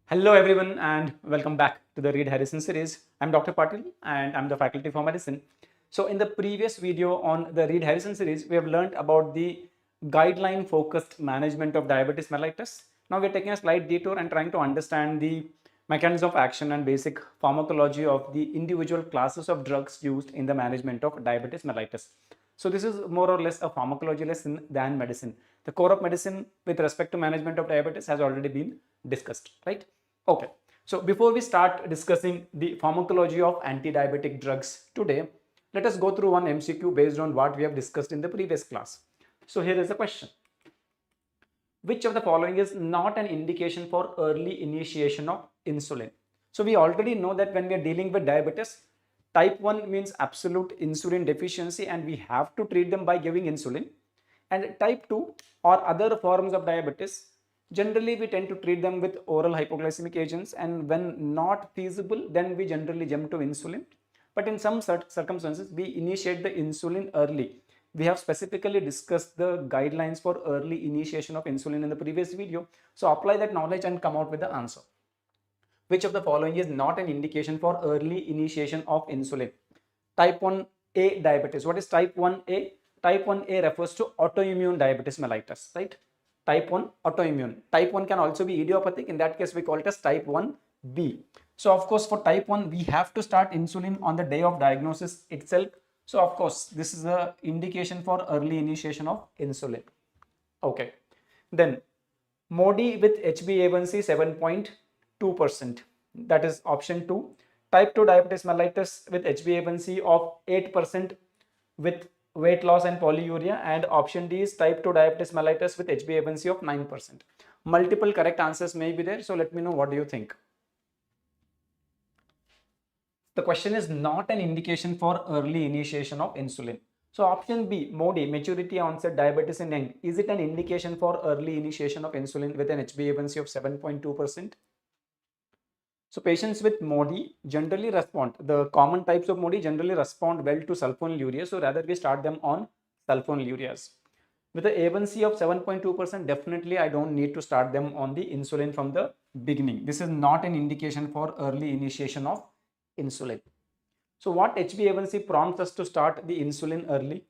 Hello everyone and welcome back to the Reed Harrison series. I'm Dr. Patil and I'm the faculty for medicine. So in the previous video on the Reed Harrison series, we have learned about the guideline focused management of diabetes mellitus. Now we're taking a slight detour and trying to understand the mechanism of action and basic pharmacology of the individual classes of drugs used in the management of diabetes mellitus. So this is more or less a pharmacology lesson than medicine. The core of medicine with respect to management of diabetes has already been discussed, right? Okay, so before we start discussing the pharmacology of anti-diabetic drugs today, let us go through one MCQ based on what we have discussed in the previous class. So here is a question. Which of the following is not an indication for early initiation of insulin? So we already know that when we are dealing with diabetes, type 1 means absolute insulin deficiency and we have to treat them by giving insulin. And type 2 or other forms of diabetes, generally we tend to treat them with oral hypoglycemic agents, and when not feasible, then we generally jump to insulin. But in some circumstances, we initiate the insulin early. We have specifically discussed the guidelines for early initiation of insulin in the previous video. So apply that knowledge and come out with the answer. Which of the following is not an indication for early initiation of insulin? Type 1A diabetes. What is type 1A? Type 1A refers to autoimmune diabetes mellitus, right? Type 1 autoimmune. Type 1 can also be idiopathic. In that case, we call it as type 1B. So of course, for type 1, we have to start insulin on the day of diagnosis itself. So of course, this is the indication for early initiation of insulin. Okay. Then MODY with HbA1c 7.2%. That is option 2. Type 2 diabetes mellitus with HbA1c of 8% with weight loss and polyuria, and option D is type 2 diabetes mellitus with HbA1c of 9%. Multiple correct answers may be there, so let me know what do you think. The question is not an indication for early initiation of insulin. So option B, MODY, maturity onset diabetes in young, is it an indication for early initiation of insulin with an HbA1c of 7.2%? So patients with MODY generally respond, the common types of MODY generally respond well to sulfonylurea. So rather we start them on sulfonylureas. With the A1C of 7.2%, definitely I don't need to start them on the insulin from the beginning. This is not an indication for early initiation of insulin. So what HbA1c prompts us to start the insulin early?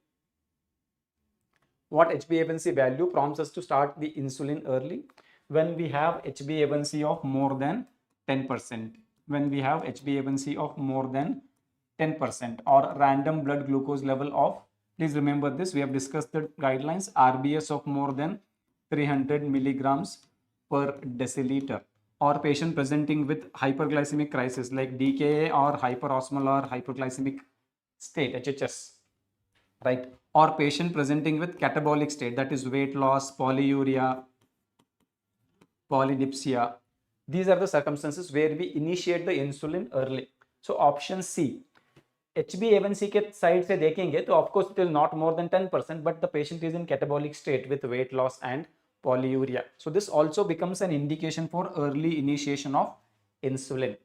What HbA1c value prompts us to start the insulin early? When we have HbA1c of more than 10%. When we have HbA1c of more than 10% or random blood glucose level of, please remember this, we have discussed the guidelines, RBS of more than 300 milligrams per deciliter, or patient presenting with hyperglycemic crisis like DKA or hyperosmolar hyperglycemic state, HHS, right? Or patient presenting with catabolic state, that is weight loss, polyuria, polydipsia. These are the circumstances where we initiate the insulin early. So option C, HbA1c के side से देखेंगे तो of course it is not more than 10%, but the patient is in catabolic state with weight loss and polyuria. So this also becomes an indication for early initiation of insulin.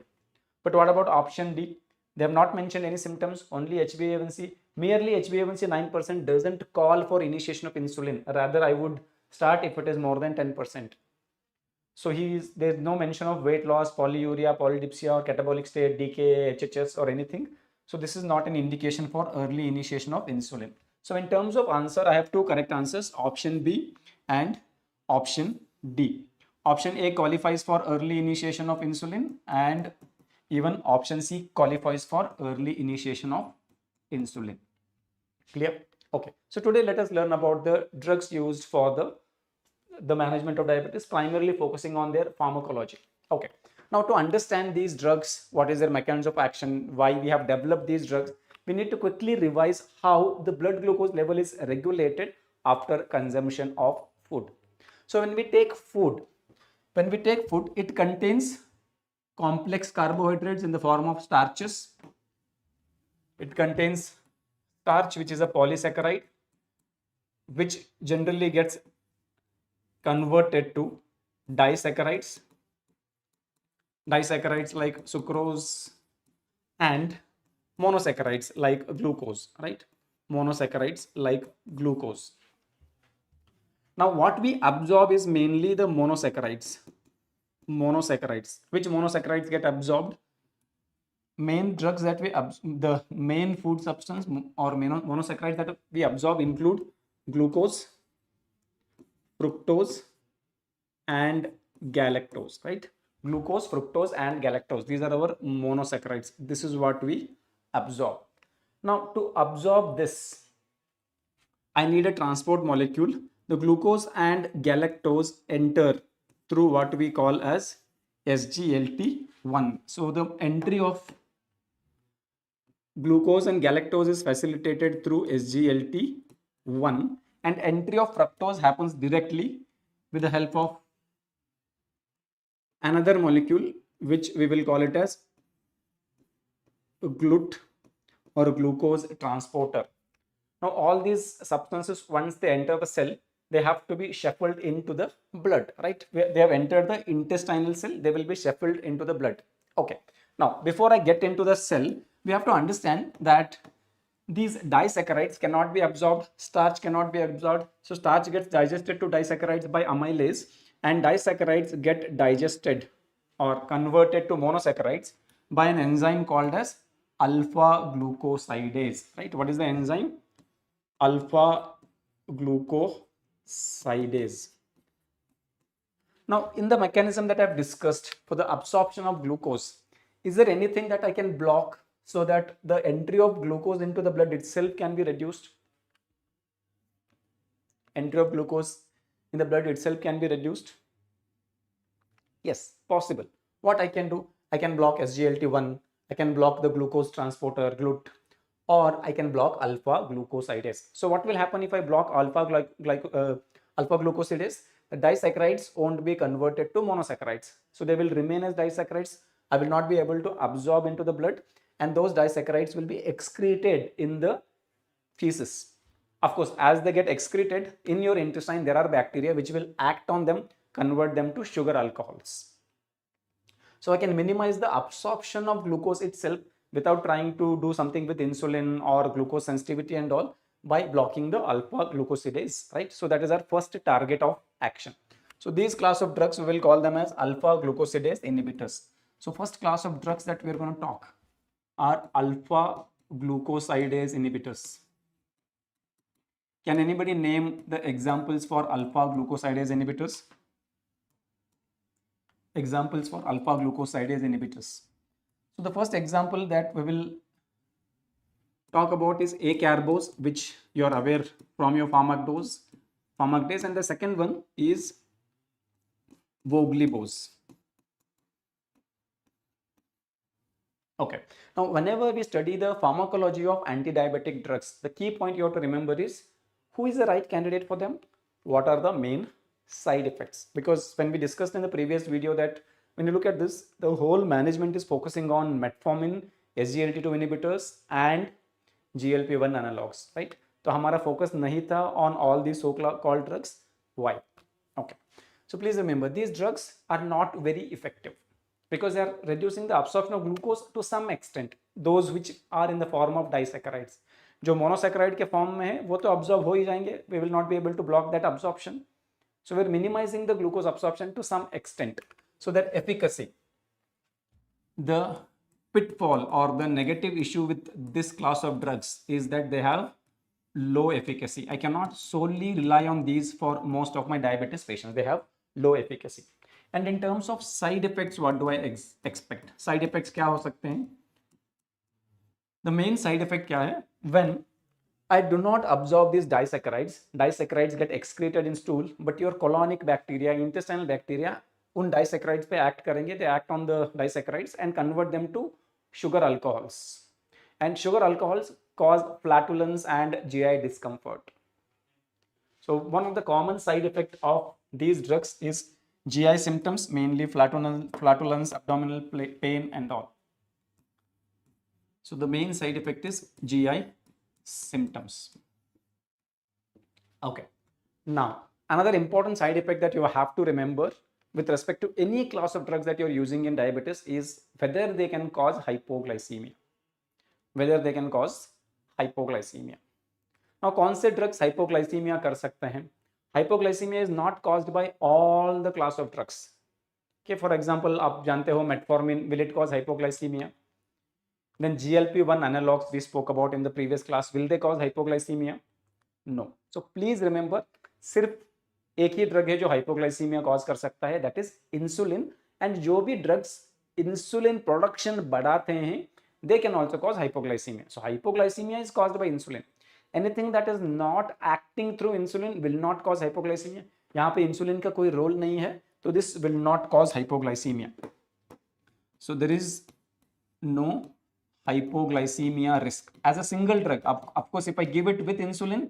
But what about option D? They have not mentioned any symptoms, only HbA1c. Merely HbA1c 9% doesn't call for initiation of insulin. Rather, I would start if it is more than 10%. So there's no mention of weight loss, polyuria, polydipsia, or catabolic state, DKA, HHS, or anything. So this is not an indication for early initiation of insulin. So in terms of answer, I have two correct answers, option B and option D. Option A qualifies for early initiation of insulin, and even option C qualifies for early initiation of insulin. Clear? Okay. So today let us learn about the drugs used for the management of diabetes, primarily focusing on their pharmacology. Okay. Now to understand these drugs, what is their mechanism of action, why we have developed these drugs, we need to quickly revise how the blood glucose level is regulated after consumption of food. So when we take food, it contains complex carbohydrates in the form of starches. It contains starch, which is a polysaccharide, which generally gets converted to disaccharides like sucrose, and monosaccharides like glucose, right? Monosaccharides like glucose. Now what we absorb is mainly the monosaccharides. monosaccharides. Which monosaccharides get absorbed? Main drugs that the main food substance or monosaccharides that we absorb include glucose, fructose, and galactose, right? Glucose, fructose, and galactose. These are our monosaccharides. This is what we absorb. Now, to absorb this, I need a transport molecule. The glucose and galactose enter through what we call as SGLT1. So the entry of glucose and galactose is facilitated through SGLT1, and entry of fructose happens directly with the help of another molecule which we will call it as GLUT or glucose transporter. Now all these substances, once they enter the cell, they have to be shuffled into the blood, right? They have entered the intestinal cell, they will be shuffled into the blood. Okay, now before I get into the cell, we have to understand that these disaccharides cannot be absorbed, starch cannot be absorbed. So starch gets digested to disaccharides by amylase, and disaccharides get digested or converted to monosaccharides by an enzyme called as alpha-glucosidase, right? What is the enzyme? Alpha-glucosidase. Now, in the mechanism that I've discussed for the absorption of glucose, is there anything that I can block so that the entry of glucose into the blood itself can be reduced? Entry of glucose in the blood itself can be reduced? Yes, possible. What I can do? I can block SGLT1, I can block the glucose transporter, GLUT, or I can block alpha-glucosidase. So what will happen if I block alpha-glucosidase? The disaccharides won't be converted to monosaccharides. So they will remain as disaccharides. I will not be able to absorb into the blood, and those disaccharides will be excreted in the feces. Of course, as they get excreted in your intestine, there are bacteria which will act on them, convert them to sugar alcohols. So I can minimize the absorption of glucose itself without trying to do something with insulin or glucose sensitivity and all by blocking the alpha-glucosidase, right? So that is our first target of action. So these class of drugs, we will call them as alpha-glucosidase inhibitors. So first class of drugs that we are going to talk are alpha-glucosidase inhibitors. Can anybody name the examples for alpha-glucosidase inhibitors? Examples for alpha-glucosidase inhibitors. So the first example that we will talk about is acarbose, which you are aware from your pharmacdose, and the second one is voglibose. Okay, now whenever we study the pharmacology of anti-diabetic drugs, the key point you have to remember is who is the right candidate for them, what are the main side effects, because when we discussed in the previous video that when you look at this, the whole management is focusing on metformin, SGLT2 inhibitors and GLP-1 analogs, right? So हमारा focus नहीं था on all these so-called drugs. Why? Okay, so please remember these drugs are not very effective because they are reducing the absorption of glucose to some extent, those which are in the form of disaccharides. जो monosaccharide के form में है वो तो absorb हो ही जाएंगे, we will not be able to block that absorption. So we are minimizing the glucose absorption to some extent. So that efficacy, the pitfall or the negative issue with this class of drugs is that they have low efficacy. I cannot solely rely on these for most of my diabetes patients. They have low efficacy. And in terms of side effects, what do I expect? Side effects क्या हो सकते हैं? The main side effect क्या है? When I do not absorb these disaccharides get excreted in stool, but your colonic bacteria, intestinal bacteria, उन disaccharides पे act करेंगे, they act on the disaccharides and convert them to sugar alcohols. And sugar alcohols cause flatulence and GI discomfort. So one of the common side effects of these drugs is GI symptoms, mainly flatulence, abdominal pain and all. So the main side effect is GI symptoms. Okay, now another important side effect that you have to remember with respect to any class of drugs that you're using in diabetes is whether they can cause hypoglycemia. Now कौन से drugs hypoglycemia कर सकते हैं? Hypoglycemia is not caused by all the class of drugs. कि for example आप जानते हो metformin, will it cause hypoglycemia? Then GLP-1 analogs we spoke about in the previous class, will they cause hypoglycemia? No. So please remember, सिर्फ एक ही drug है जो hypoglycaemia cause कर सकता है, दैट इज इंसुलिन. एंड जो भी ड्रग्स इंसुलिन प्रोडक्शन बढ़ाते हैं, they can also cause hypoglycemia. So hypoglycemia is caused by insulin. Anything that is not acting through insulin will not cause hypoglycemia. यहाँ पे insulin का कोई रोल नहीं है, तो this will not cause hypoglycemia. So there is no hypoglycemia risk as a single drug. Of course, if I give it with insulin,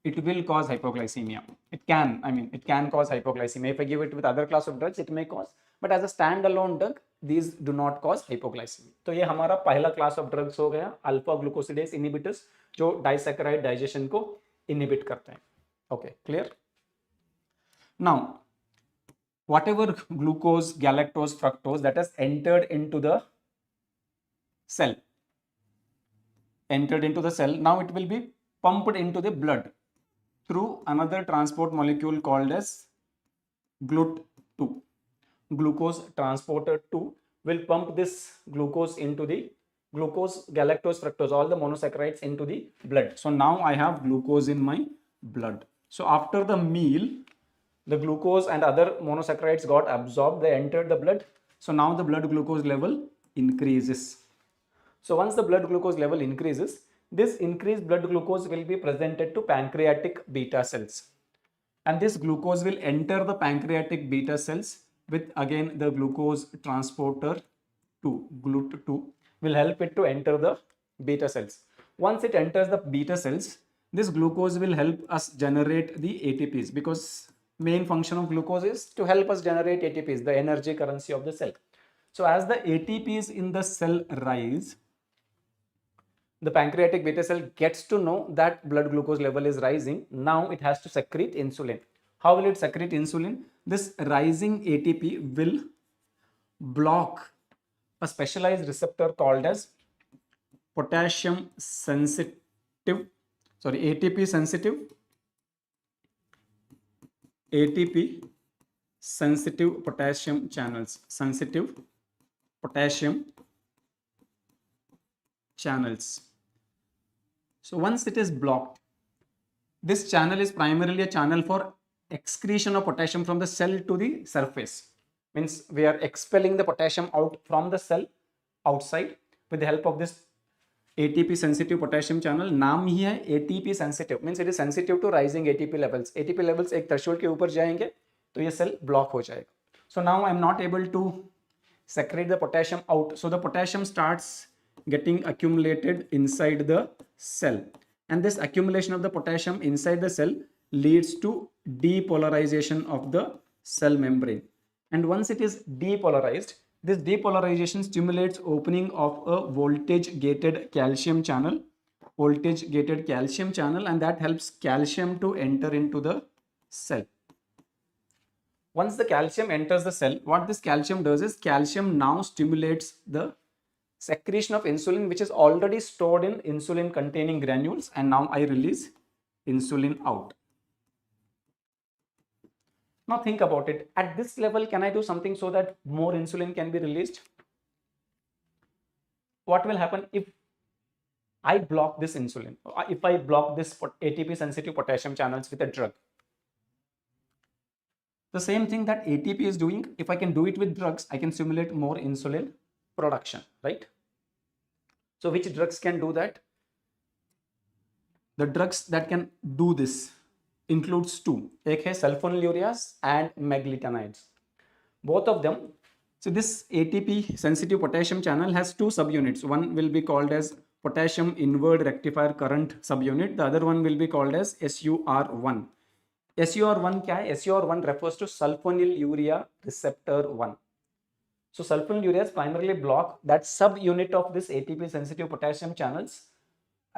it will cause hypoglycemia. It can cause hypoglycemia. If I give it with other class of drugs, it may cause, but as a standalone drug, these do not cause hypoglycemia. तो ये हमारा पहला class of drugs हो गया, alpha glucosidase inhibitors, जो disaccharide digestion को inhibit करते हैं. Okay, clear? Now whatever glucose, galactose, fructose that has entered into the cell, now it will be pumped into the blood through another transport molecule called as GLUT2. Glucose transporter 2 will pump this glucose into the glucose, galactose, fructose, all the monosaccharides into the blood. So now I have glucose in my blood. So after the meal, the glucose and other monosaccharides got absorbed, they entered the blood. So now the blood glucose level increases. So once the blood glucose level increases, this increased blood glucose will be presented to pancreatic beta cells. And this glucose will enter the pancreatic beta cells with again the glucose transporter 2, GLUT2, will help it to enter the beta cells. Once it enters the beta cells, this glucose will help us generate the ATPs, because main function of glucose is to help us generate ATPs, the energy currency of the cell. So as the ATPs in the cell rise, the pancreatic beta cell gets to know that blood glucose level is rising. Now it has to secrete insulin. How will it secrete insulin? This rising ATP will block a specialized receptor called as potassium sensitive, ATP sensitive potassium channels, So once it is blocked, this channel is primarily a channel for excretion of potassium from the cell to the surface. Means we are expelling the potassium out from the cell outside with the help of this ATP sensitive potassium channel. नाम ही है ATP sensitive, means it is sensitive to rising ATP levels. ATP levels एक threshold के ऊपर जाएंगे तो ये cell block हो जाएगा. So now I am not able to secrete the potassium out. So the potassium starts getting accumulated inside the cell, and this accumulation of the potassium inside the cell leads to depolarization of the cell membrane. And once it is depolarized, this depolarization stimulates opening of a voltage gated calcium channel, and that helps calcium to enter into the cell. Once the calcium enters the cell, what this calcium does is calcium now stimulates the secretion of insulin, which is already stored in insulin containing granules, and now I release insulin out. Now think about it. At this level, can I do something so that more insulin can be released? What will happen if I block this insulin? If I block this ATP sensitive potassium channels with a drug? The same thing that ATP is doing, if I can do it with drugs, I can stimulate more insulin production, right? So which drugs can do that? The drugs that can do this includes two. एक है sulfonylureas and meglitinides. Both of them. So this ATP sensitive potassium channel has two subunits. One will be called as potassium inward rectifier current subunit. The other one will be called as SUR1. SUR1 क्या है? SUR1 refers to sulfonylurea receptor 1. So sulfonylureas primarily block that subunit of this ATP sensitive potassium channels.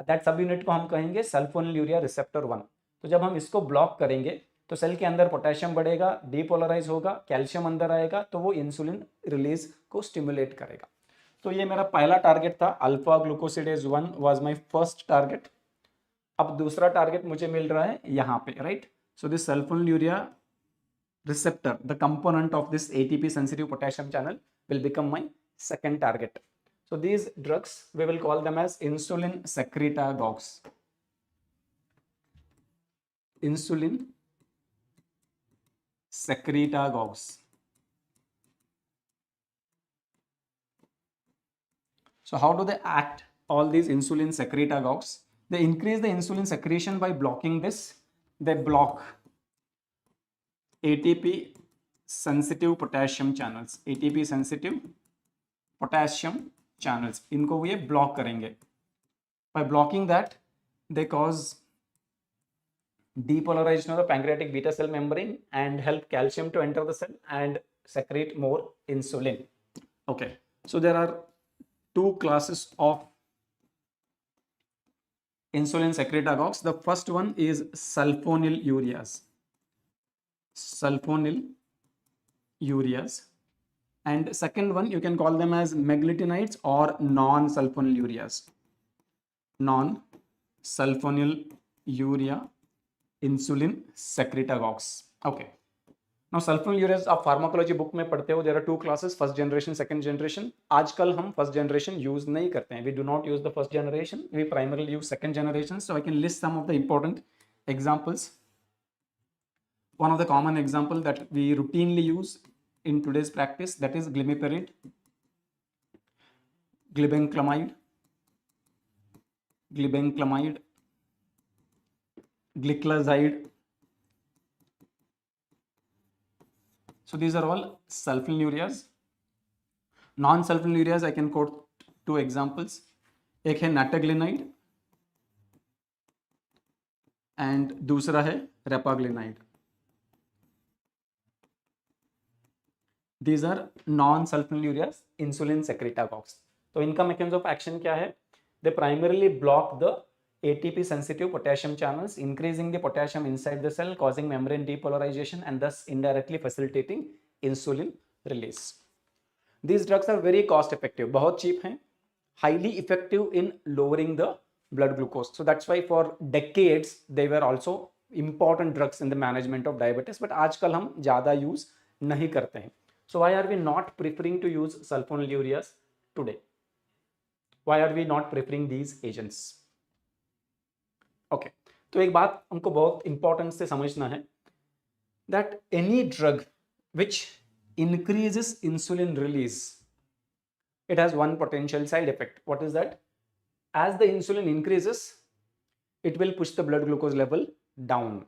That subunit को हम कहेंगे sulfonylurea receptor 1. तो जब हम इसको block करेंगे तो सेल के अंदर पोटेशियम बढ़ेगा, डीपोलराइज होगा, कैल्शियम अंदर आएगा, तो वो इंसुलिन रिलीज को स्टिमुलेट करेगा. तो ये मेरा पहला टारगेट था. Alpha glucosidase 1 was my first target. अब दूसरा टारगेट मुझे मिल रहा है यहाँ पे, right? So this sulfonylurea receptor, the component of this ATP sensitive potassium channel, will become my second target. So these drugs, we will call them as insulin secretagogues. Insulin secretagogues. So how do they act, all these insulin secretagogues? They increase the insulin secretion by blocking this. They block ATP sensitive potassium channels. ATP sensitive potassium channels. इनको ये block करेंगे. By blocking that, they cause depolarization of the pancreatic beta cell membrane and help calcium to enter the cell and secrete more insulin. Okay, so there are two classes of insulin secretagogues. The first one is sulfonylureas. Sulfonylureas. And second one, you can call them as meglitinides or non-sulfonylureas. Non-sulfonylurea insulin secretagogues. Okay. Now sulfonylureas आप pharmacology book में पढ़ते हो. There are two classes, first generation, second generation. आजकल हम first generation use नहीं करते हैं. We do not use the first generation. We primarily use second generation. So I can list some of the important examples. One of the common example that we routinely use in today's practice, that is glimepiride, glibenclamide, gliclazide. So these are all sulfonylureas. Non-sulfonylureas, I can quote two examples. एक है nataglinide and दूसरा है repaglinide. These are non-sulfonylureas insulin secretagogues. तो इनका mechanism of action क्या है? They primarily block the ATP sensitive potassium channels, increasing the potassium inside the cell, causing membrane depolarization and thus indirectly facilitating insulin release. These drugs are very cost effective, बहुत cheap हैं, highly effective in lowering the blood glucose. So that's why for decades they were also important drugs in the management of diabetes, but आजकल हम ज़्यादा use नहीं करते हैं. So why are we not preferring to use sulfonylureas today? Why are we not preferring these agents? Okay, तो एक बात हमको बहुत important से समझना है that any drug which increases insulin release, it has one potential side effect. What is that? As the insulin increases, it will push the blood glucose level down.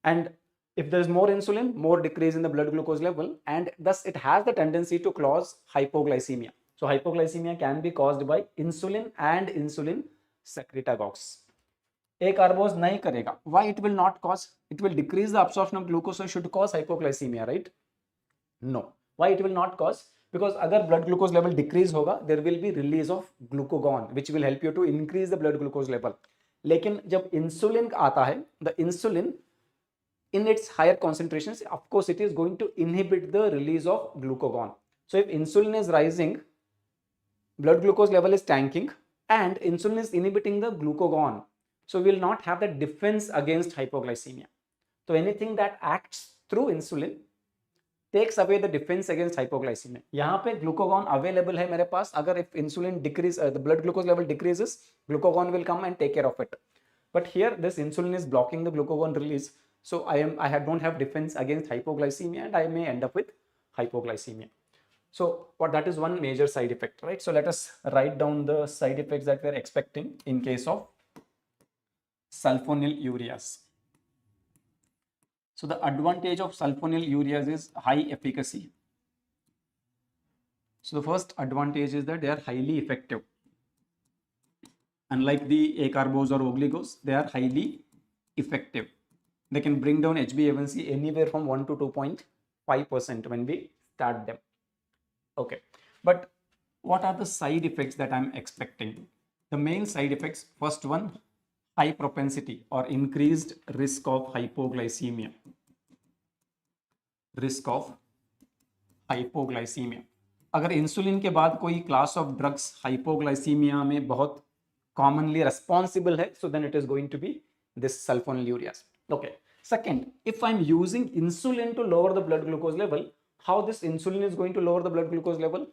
And if there is more insulin, more decrease in the blood glucose level, and thus it has the tendency to cause hypoglycemia. So hypoglycemia can be caused by insulin and insulin secretagogues. A carbose नहीं करेगा. Why it will not cause? It will decrease the absorption of glucose, so it should cause hypoglycemia, right? No. Why it will not cause? Because अगर blood glucose level decrease होगा, there will be release of glucagon, which will help you to increase the blood glucose level. लेकिन जब insulin आता है, the insulin in its higher concentrations, of course, it is going to inhibit the release of glucagon. So if insulin is rising, blood glucose level is tanking, and insulin is inhibiting the glucagon. So we will not have the defense against hypoglycemia. So anything that acts through insulin takes away the defense against hypoglycemia. यहाँ पे glucagon available है मेरे पास. अगर if insulin decrease, the blood glucose level decreases, glucagon will come and take care of it. But here this insulin is blocking the glucagon release. So I don't have defense against hypoglycemia, and I may end up with hypoglycemia. So that is one major side effect, right? So let us write down the side effects that we are expecting in case of sulfonylureas. So the advantage of sulfonylureas is high efficacy. So the first advantage is that they are highly effective. Unlike the acarbose or oligos, they are highly effective. They can bring down HbA1c anywhere from 1 to 2.5% when we start them. Okay, but what are the side effects that I'm expecting? The main side effects, first one, high propensity or increased risk of hypoglycemia. Risk of hypoglycemia. अगर insulin के बाद कोई class of drugs hypoglycaemia में बहुत commonly responsible है, so then it is going to be this sulfonylureas. Okay, Second, if I'm using insulin to lower the blood glucose level, how this insulin is going to lower the blood glucose level?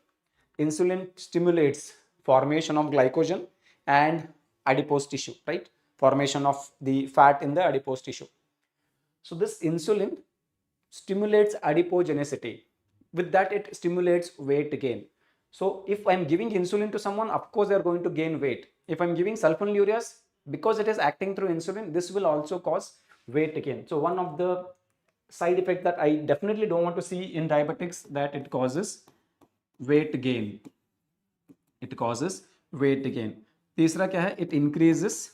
Insulin stimulates formation of glycogen and adipose tissue, right? Formation of the fat in the adipose tissue. So this insulin stimulates adipogenicity. With that, it stimulates weight gain. So if I'm giving insulin to someone, of course they're going to gain weight. If I'm giving sulfonylureas, because it is acting through insulin, this will also cause weight gain. So one of the side effects that I definitely don't want to see in diabetics, that it causes weight gain. It causes weight gain. तीसरा क्या है? It increases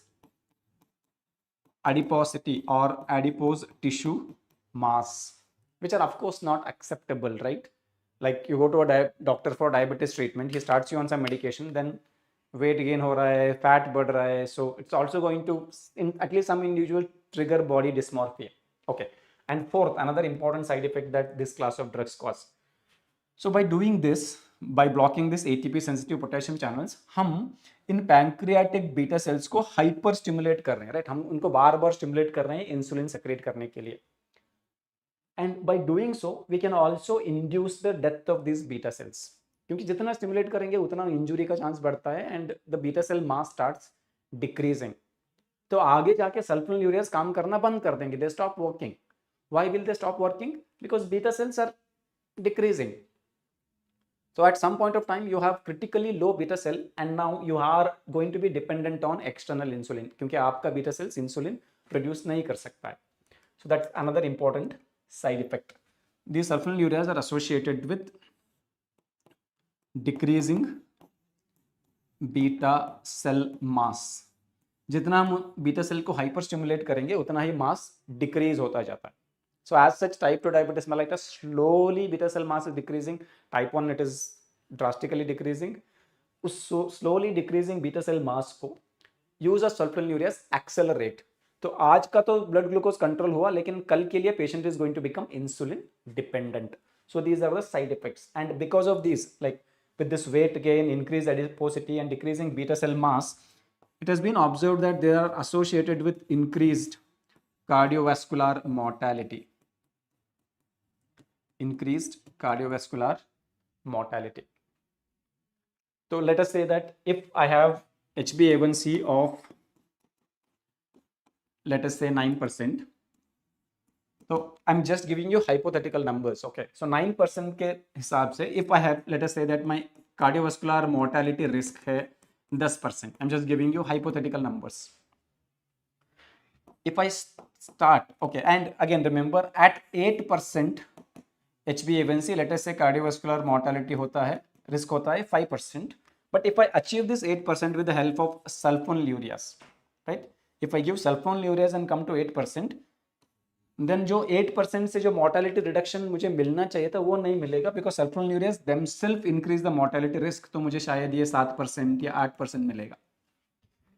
adiposity or adipose tissue mass, which are of course not acceptable, right? Like you go to a doctor for diabetes treatment, he starts you on some medication, then weight gain हो रहा है, fat बढ़ रहा है, so it's also going to, in at least some individual, trigger body dysmorphia. Okay. And fourth, another important side effect that this class of drugs cause. So by doing this, by blocking this ATP sensitive potassium channels, हम इन pancreatic beta cells को hyper stimulate कर रहे हैं, right? हम उनको बार बार stimulate कर रहे हैं इंसुलिन सेक्रेट करने के लिए. And by doing so we can also induce the death of this beta cells, क्योंकि जितना स्टिमुलेट करेंगे उतना इंजुरी का चांस बढ़ता है and the beta cell mass starts decreasing. तो आगे जाके सल्फोनिलूरियाज काम करना बंद कर देंगे, they stop working. Why will they stop working? Because beta cells are decreasing. So at some point of time you have critically low beta cell and now you are going to be dependent on external insulin, क्योंकि आपका beta cells insulin produce नहीं कर सकता है. So that's another important side effect. These sulfonylureas are associated with decreasing beta cell mass. जितना हम beta cell को hyper stimulate करेंगे उतना ही मास डिक्रीज होता जाता है. So as such, type 2 diabetes mellitus, slowly beta cell mass is decreasing. Type 1, it is drastically decreasing. उस slowly decreasing beta cell mass को use of sulfonylureas accelerate. तो आज का तो blood glucose control हुआ, लेकिन कल के लिए patient is going to become insulin dependent. So these are the side effects. And because of these, like with this weight gain, increased adiposity and decreasing beta cell mass, it has been observed that they are associated with increased cardiovascular mortality. Increased cardiovascular mortality. So let us say that if I have HbA1c of, let us say 9%, so I'm just giving you hypothetical numbers, okay? So 9% के हिसाब से, if I have, let us say that my cardiovascular mortality risk है 10%, I'm just giving you hypothetical numbers. If I start, okay, and again remember at 8% HbA1c, let us say cardiovascular mortality होता है, risk होता है 5%. But if I achieve this 8% with the help of sulfonylureas, right? If I give sulfonylureas and come to 8%, then जो 8% से जो mortality reduction मुझे मिलना चाहिए था वो नहीं मिलेगा, because sulfonylureas themselves increase the mortality risk. तो मुझे शायद ये 7% या 8% मिलेगा.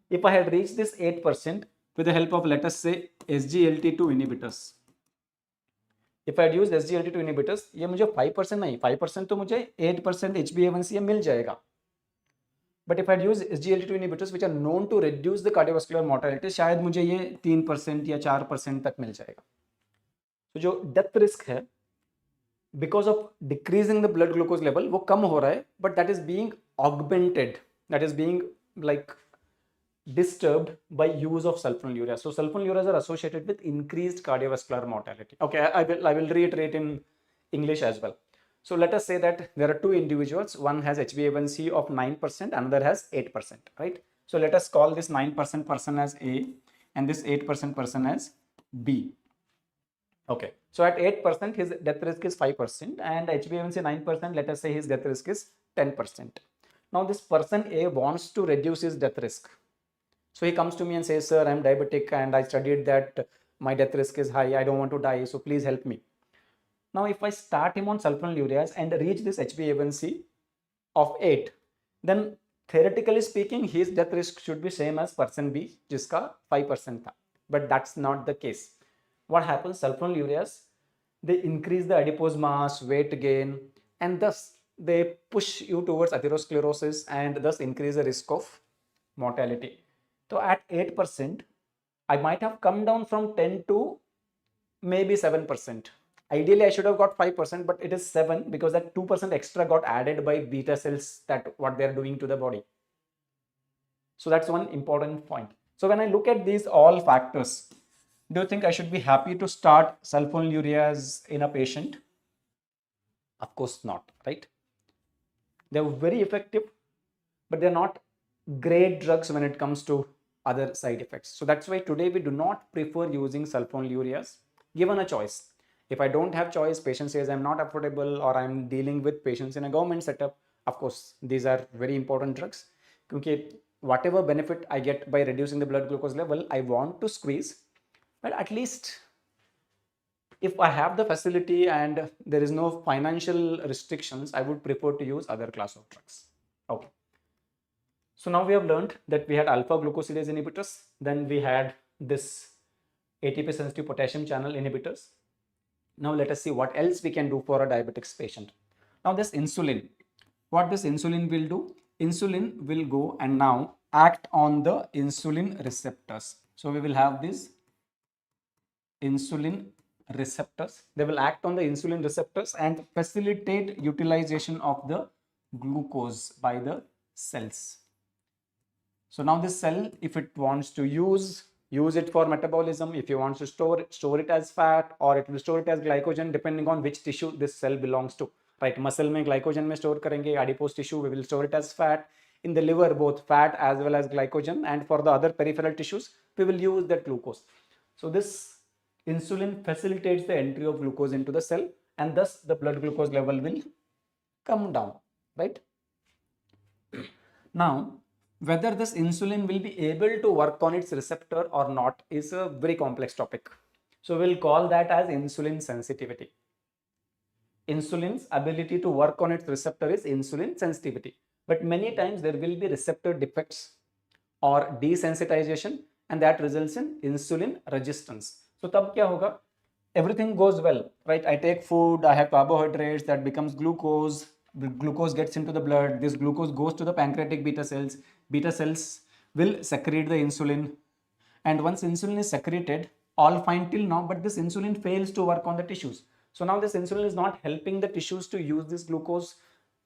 If I had reached this 8% with the help of, let us say, SGLT2 inhibitors. If I had used SGLT2 inhibitors, ये मुझे 5% नहीं, 5% तो मुझे 8% HbA1c मिल जाएगा. But if I had used SGLT2 inhibitors which are known to reduce the cardiovascular mortality, शायद मुझे ये 3% या 4% तक मिल जाएगा. तो जो डेथ रिस्क है because of decreasing the blood glucose level वो कम हो रहा है, but that is being augmented, that is being like disturbed by use of sulfonylureas. So sulfonylureas are associated with increased cardiovascular mortality. Okay, I will reiterate in English as well. So let us say that there are two individuals, one has HbA1c of 9%, another has 8%, right? So let us call this 9% person as A and this 8% person as B. Okay, so at 8% his death risk is 5% and HbA1c 9%, let us say his death risk is 10%. Now this person A wants to reduce his death risk. So he comes to me and says, sir, I'm diabetic and I studied that my death risk is high. I don't want to die. So please help me. Now, if I start him on sulfonylureas and reach this HbA1c of 8, then theoretically speaking, his death risk should be same as person B, jiska 5% tha. But that's not the case. What happens? Sulfonylureas, they increase the adipose mass, weight gain, and thus they push you towards atherosclerosis and thus increase the risk of mortality. So at 8%, I might have come down from 10 to maybe 7%. Ideally, I should have got 5%, but it is 7 because that 2% extra got added by beta cells, that what they're doing to the body. So that's one important point. So when I look at these all factors, do you think I should be happy to start sulfonylureas in a patient? Of course not, right? They're very effective, but they're not great drugs when it comes to other side effects. So that's why today we do not prefer using sulfonylureas given a choice. If I don't have choice, patient says I'm not affordable, or I'm dealing with patients in a government setup, of course, these are very important drugs. Because whatever benefit I get by reducing the blood glucose level, I want to squeeze, but at least if I have the facility and there is no financial restrictions, I would prefer to use other class of drugs. Okay. So now we have learned that we had alpha-glucosidase inhibitors, then we had this ATP sensitive potassium channel inhibitors. Now let us see what else we can do for a diabetics patient. Now this insulin, what this insulin will do? Insulin will go and now act on the insulin receptors. So we will have these insulin receptors. They will act on the insulin receptors and facilitate utilization of the glucose by the cells. So now this cell, if it wants to use it for metabolism. If you want to store it as fat, or it will store it as glycogen, depending on which tissue this cell belongs to. Right, muscle mein glycogen mein store karenge, adipose tissue we will store it as fat, in the liver both fat as well as glycogen, and for the other peripheral tissues we will use that glucose. So this insulin facilitates the entry of glucose into the cell, and thus the blood glucose level will come down, right? Now, whether this insulin will be able to work on its receptor or not is a very complex topic. So we'll call that as insulin sensitivity. Insulin's ability to work on its receptor is insulin sensitivity. But many times there will be receptor defects or desensitization, and that results in insulin resistance. So tab kya hoga? Everything goes well, right? I take food, I have carbohydrates, that becomes glucose. The glucose gets into the blood. This glucose goes to the pancreatic beta cells. Beta cells will secrete the insulin. And once insulin is secreted, all fine till now, but this insulin fails to work on the tissues. So now this insulin is not helping the tissues to use this glucose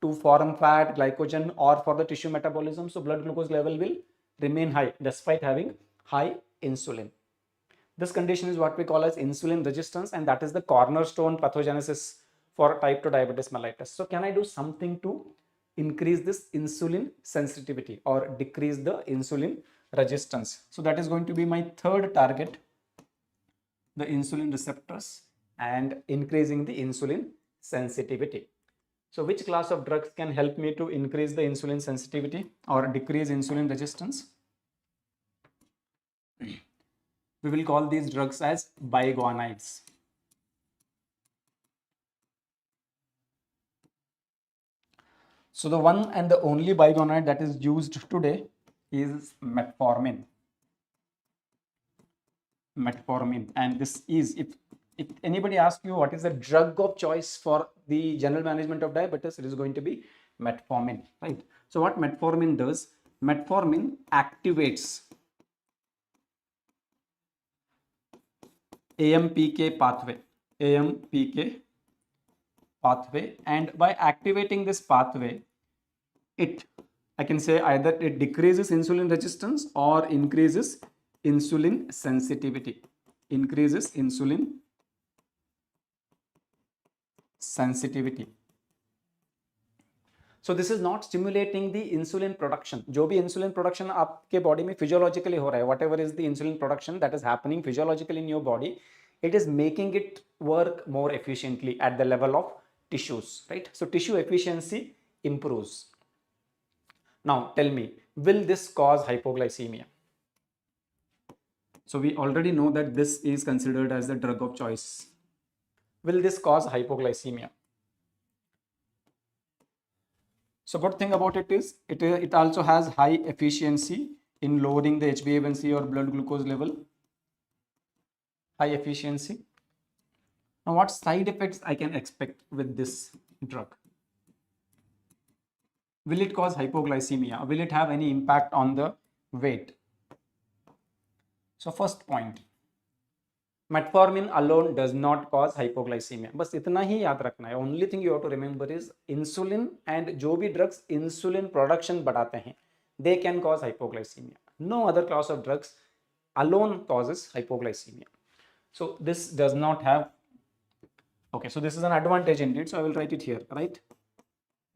to form fat, glycogen, or for the tissue metabolism. So blood glucose level will remain high despite having high insulin. This condition is what we call as insulin resistance, and that is the cornerstone pathogenesis for type 2 diabetes mellitus. So can I do something to increase this insulin sensitivity or decrease the insulin resistance? So that is going to be my third target, the insulin receptors and increasing the insulin sensitivity. So which class of drugs can help me to increase the insulin sensitivity or decrease insulin resistance? We will call these drugs as biguanides. So the one and the only biguanide that is used today is metformin. And this is, if anybody asks you what is the drug of choice for the general management of diabetes, it is going to be metformin, right? So what metformin does, metformin activates AMPK pathway, and by activating this pathway, I can say either it decreases insulin resistance or increases insulin sensitivity. So this is not stimulating the insulin production. जो भी insulin production आपके body में physiologically हो रहा है, whatever is the insulin production that is happening physiologically in your body, it is making it work more efficiently at the level of tissues, right? So tissue efficiency improves. Now tell me, will this cause hypoglycemia? So we already know that this is considered as the drug of choice. Will this cause hypoglycemia? So good thing about it is it also has high efficiency in lowering the HbA1c or blood glucose level. High efficiency. Now what side effects I can expect with this drug? Will it cause hypoglycemia? Will it have any impact on the weight? So first point, metformin alone does not cause hypoglycemia. बस इतना ही याद रखना है. Only thing you have to remember is insulin and जो भी drugs insulin production बढ़ाते हैं, they can cause hypoglycemia. No other class of drugs alone causes hypoglycemia. So this does not have. Okay, so this is an advantage indeed. So I will write it here, right?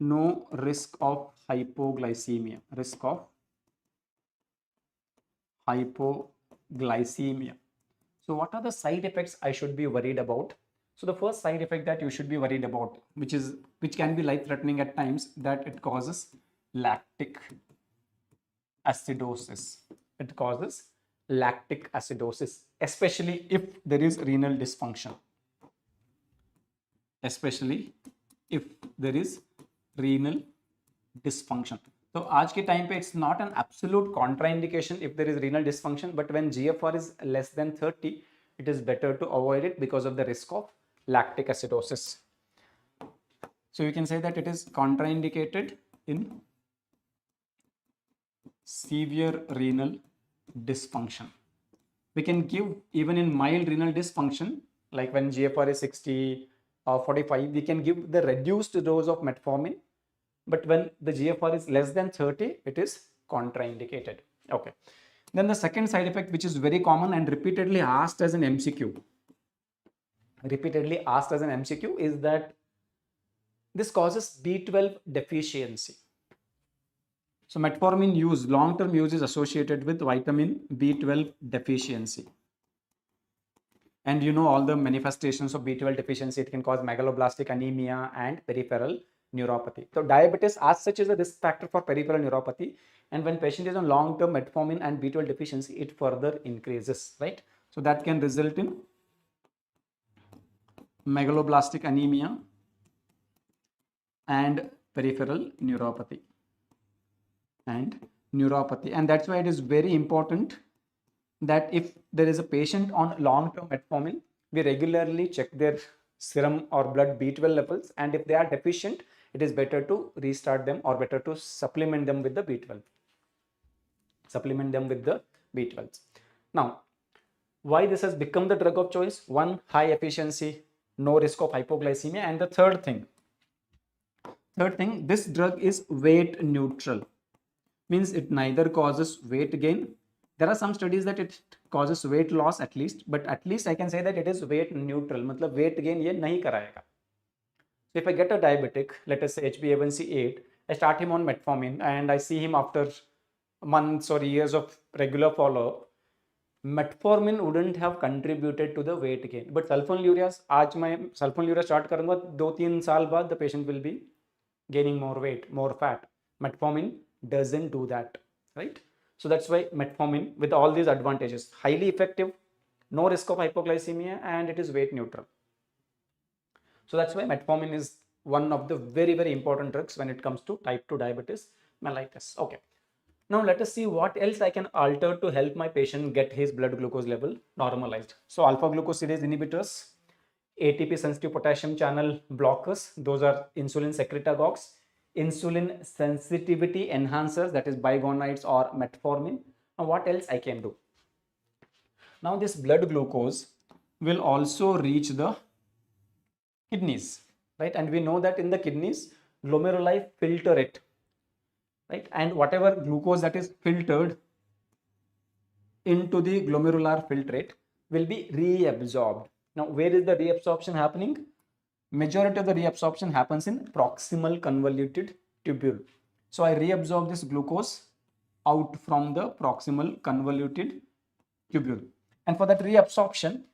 No risk of hypoglycemia. Risk of hypoglycemia. So what are the side effects I should be worried about? So the first side effect that you should be worried about, which can be life-threatening at times, that it causes lactic acidosis. It causes lactic acidosis, especially if there is renal dysfunction. Especially if there is renal dysfunction. So आज के time पे it's not an absolute contraindication if there is renal dysfunction, but when GFR is less than 30, it is better to avoid it because of the risk of lactic acidosis. So you can say that it is contraindicated in severe renal dysfunction. We can give even in mild renal dysfunction, like when GFR is 60 or 45, we can give the reduced dose of metformin. But when the GFR is less than 30, it is contraindicated. Okay. Then the second side effect, which is very common and repeatedly asked as an MCQ, is that this causes B12 deficiency. So metformin use, long-term use is associated with vitamin B12 deficiency. And you know all the manifestations of B12 deficiency. It can cause megaloblastic anemia and peripheral neuropathy. So diabetes as such is a risk factor for peripheral neuropathy, and when patient is on long-term metformin and B12 deficiency, it further increases, right? So that can result in megaloblastic anemia and peripheral neuropathy. And that's why it is very important that if there is a patient on long-term metformin, we regularly check their serum or blood B12 levels, and if they are deficient, it is better to restart them or better to supplement them with the B12. Now, why this has become the drug of choice? One, high efficiency, no risk of hypoglycemia, and the third thing, this drug is weight neutral. Means it neither causes weight gain. There are some studies that it causes weight loss at least, but at least I can say that it is weight neutral. मतलब weight gain ये नहीं कराएगा. So if I get a diabetic, let us say HbA1c 8, I start him on metformin and I see him after months or years of regular follow-up, metformin wouldn't have contributed to the weight gain. But sulfonylureas, आज मैं sulfonylurea start करूँगा, 2-3 साल बाद the patient will be gaining more weight, more fat. Metformin doesn't do that, right? So that's why metformin, with all these advantages, highly effective, no risk of hypoglycemia, and it is weight neutral. So that's why metformin is one of the very, very important drugs when it comes to type 2 diabetes mellitus. Okay. Now let us see what else I can alter to help my patient get his blood glucose level normalized. So alpha-glucosidase inhibitors, ATP sensitive potassium channel blockers, those are insulin secretagogues, insulin sensitivity enhancers, that is Biguanides or metformin. Now what else I can do? Now this blood glucose will also reach the kidneys, right? And we know that in the kidneys, glomeruli filter it, right? And whatever glucose that is filtered into the glomerular filtrate will be reabsorbed. Now where is the reabsorption happening? Majority of the reabsorption happens in proximal convoluted tubule. So I reabsorb this glucose out from the proximal convoluted tubule. And for that reabsorption,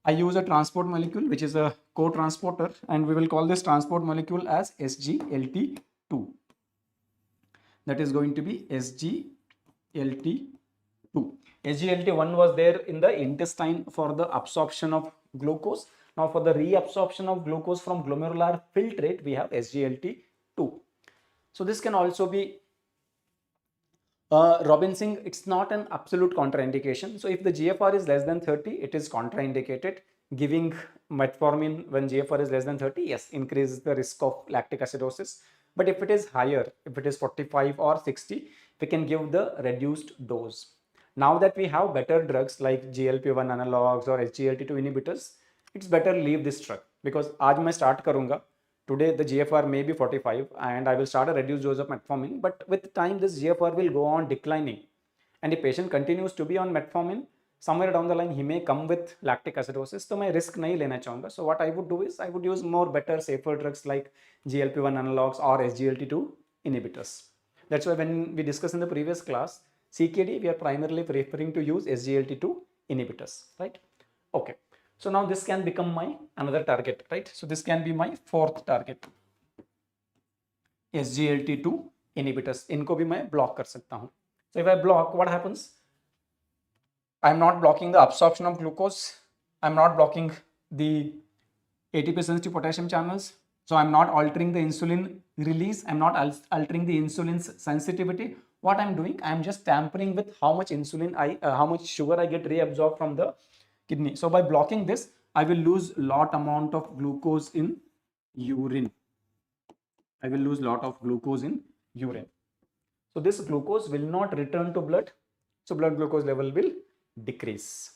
I use a transport molecule, which is a co-transporter, and we will call this transport molecule as SGLT2. That is going to be SGLT2. SGLT1 was there in the intestine for the absorption of glucose. Now for the reabsorption of glucose from glomerular filtrate, we have SGLT2. So this can also be Robinson. It's not an absolute contraindication. So if the GFR is less than 30, it is contraindicated. Giving metformin when GFR is less than 30, yes, increases the risk of lactic acidosis. But if it is higher, if it is 45 or 60, we can give the reduced dose. Now that we have better drugs like GLP-1 analogs or SGLT2 inhibitors, it's better leave this drug, because आज मैं start करूँगा. Today the GFR may be 45 and I will start a reduced dose of metformin, but with time this GFR will go on declining, and if patient continues to be on metformin, somewhere down the line he may come with lactic acidosis, तो मैं risk नहीं लेना चाहूँगा. So what I would do is I would use more better safer drugs like GLP-1 analogs or SGLT2 inhibitors. That's why when we discussed in the previous class, CKD, we are primarily preferring to use SGLT2 inhibitors, right? Okay. So now this can become my another target, right? So this can be my fourth target. SGLT2 inhibitors. इनको भी मैं block कर सकता हूँ. So if I block, what happens? I'm not blocking the absorption of glucose. I'm not blocking the ATP sensitive potassium channels. So I'm not altering the insulin release. I'm not altering the insulin's sensitivity. What I'm doing, I'm just tampering with how much insulin how much sugar I get reabsorbed from the kidney. So by blocking this, I will lose lot amount of glucose in urine. I will lose lot of glucose in urine. So this glucose will not return to blood. So blood glucose level will decrease.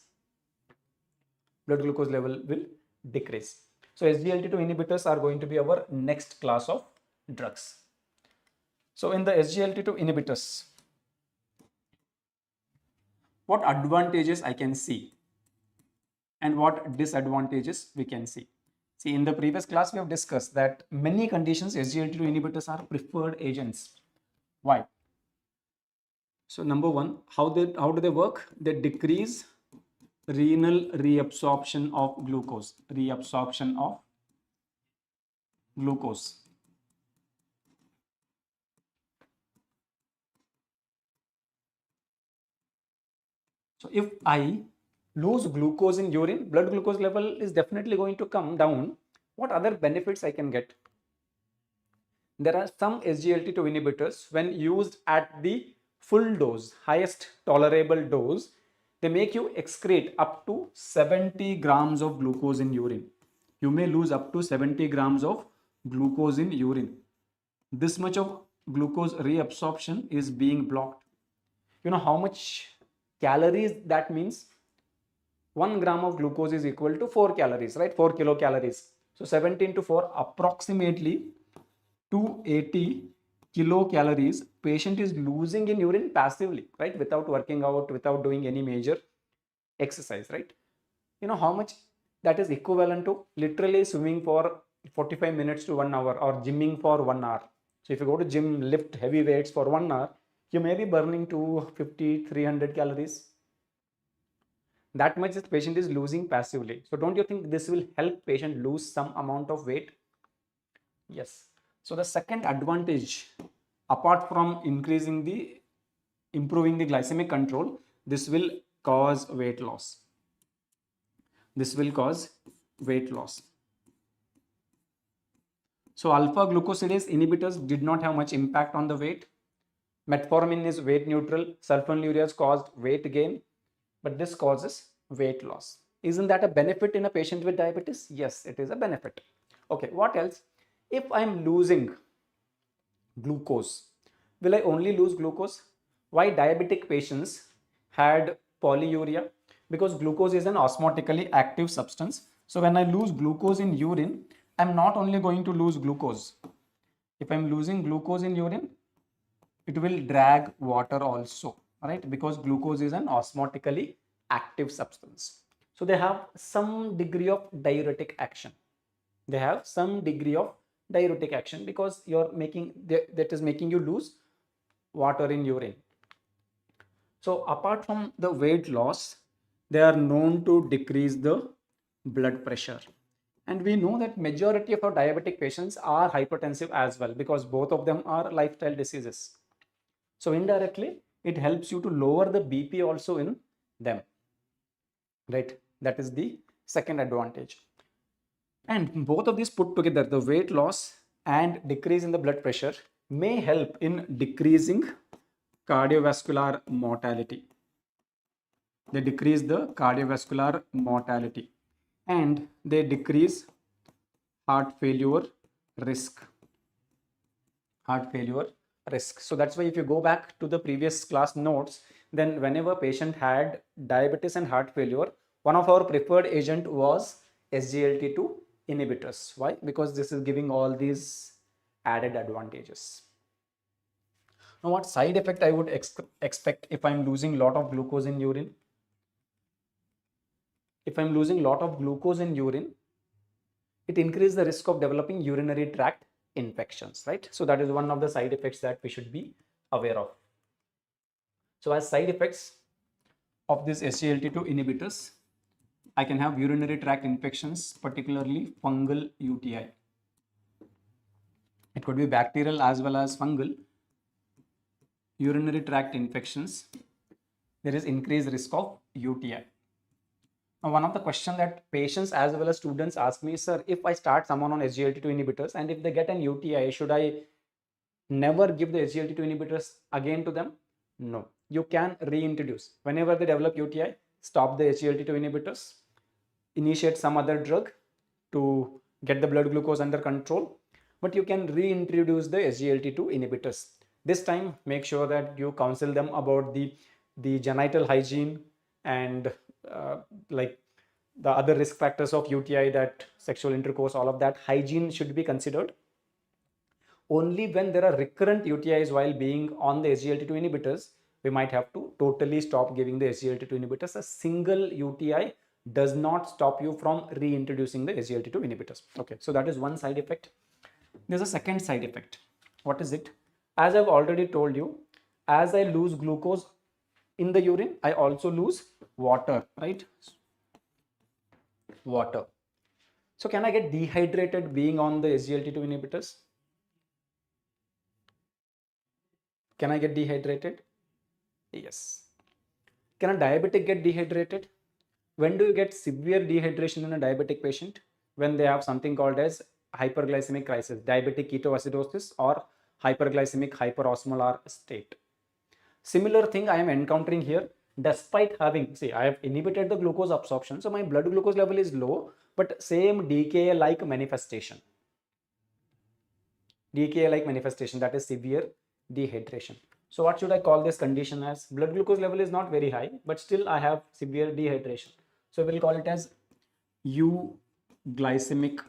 Blood glucose level will decrease. So SGLT2 inhibitors are going to be our next class of drugs. So in the SGLT2 inhibitors, what advantages I can see and what disadvantages we can see. See, in the previous class we have discussed that many conditions SGLT2 inhibitors are preferred agents. Why? So number one, how do they work? They decrease renal reabsorption of glucose. Reabsorption of glucose. So if I lose glucose in urine, blood glucose level is definitely going to come down. What other benefits I can get? There are some SGLT2 inhibitors, when used at the full dose, highest tolerable dose, they make you excrete up to 70 grams of glucose in urine. You may lose up to 70 grams of glucose in urine. This much of glucose reabsorption is being blocked. You know how much calories that means? 1 gram of glucose is equal to 4 calories, right? 4 kilocalories. So 17 to 4, approximately 280 kilocalories patient is losing in urine passively, right? Without working out, without doing any major exercise, right? You know how much that is equivalent to? Literally swimming for 45 minutes to 1 hour or gymming for 1 hour. So if you go to gym, lift heavy weights for 1 hour, you may be burning 250, 300 calories. That much the patient is losing passively. So don't you think this will help patient lose some amount of weight? Yes. So the second advantage, apart from improving the glycemic control, this will cause weight loss. This will cause weight loss. So alpha-glucosidase inhibitors did not have much impact on the weight. Metformin is weight neutral. Sulfonylureas caused weight gain, but this causes weight loss. Isn't that a benefit in a patient with diabetes? Yes, it is a benefit. Okay, what else? If I'm losing glucose, will I only lose glucose? Why diabetic patients had polyuria? Because glucose is an osmotically active substance. So when I lose glucose in urine, I'm not only going to lose glucose. If I'm losing glucose in urine, it will drag water also, right? Because glucose is an osmotically active substance. So they have some degree of diuretic action. They have some degree of diuretic action because you're making that is making you lose water in urine. So apart from the weight loss, they are known to decrease the blood pressure. And we know that majority of our diabetic patients are hypertensive as well, because both of them are lifestyle diseases. So indirectly, it helps you to lower the BP also in them, right? That is the second advantage. And both of these put together, the weight loss and decrease in the blood pressure, may help in decreasing cardiovascular mortality. They decrease the cardiovascular mortality and they decrease heart failure risk. Heart failure risk. So that's why if you go back to the previous class notes, then whenever patient had diabetes and heart failure, one of our preferred agent was SGLT2 inhibitors. Why? Because this is giving all these added advantages. Now, what side effect I would expect if I'm losing lot of glucose in urine? If I'm losing lot of glucose in urine, it increases the risk of developing urinary tract infections, right? So that is one of the side effects that we should be aware of. So as side effects of this SGLT2 inhibitors, I can have urinary tract infections, particularly fungal UTI. It could be bacterial as well as fungal. Urinary tract infections, there is increased risk of UTI. Now, one of the questions that patients as well as students ask me, sir, if I start someone on SGLT2 inhibitors and if they get an UTI, should I never give the SGLT2 inhibitors again to them? No, you can reintroduce. Whenever they develop UTI, stop the SGLT2 inhibitors, initiate some other drug to get the blood glucose under control, but you can reintroduce the SGLT2 inhibitors. This time, make sure that you counsel them about the genital hygiene and like the other risk factors of UTI, that sexual intercourse, all of that hygiene should be considered. Only when there are recurrent UTIs while being on the SGLT2 inhibitors, we might have to totally stop giving the SGLT2 inhibitors. A single UTI does not stop you from reintroducing the SGLT2 inhibitors. Okay, so that is one side effect. There's a second side effect. What is it? As I've already told you, as I lose glucose in the urine, I also lose water, right? Water. So can I get dehydrated being on the SGLT2 inhibitors? Can I get dehydrated? Yes. Can a diabetic get dehydrated? When do you get severe dehydration in a diabetic patient? When they have something called as hyperglycemic crisis, diabetic ketoacidosis, or hyperglycemic hyperosmolar state. Similar thing I am encountering here. Despite having, see, I have inhibited the glucose absorption, so my blood glucose level is low, but same DKA-like manifestation. DKA-like manifestation, that is severe dehydration. So what should I call this condition as? Blood glucose level is not very high, but still I have severe dehydration. So we'll call it as euglycemic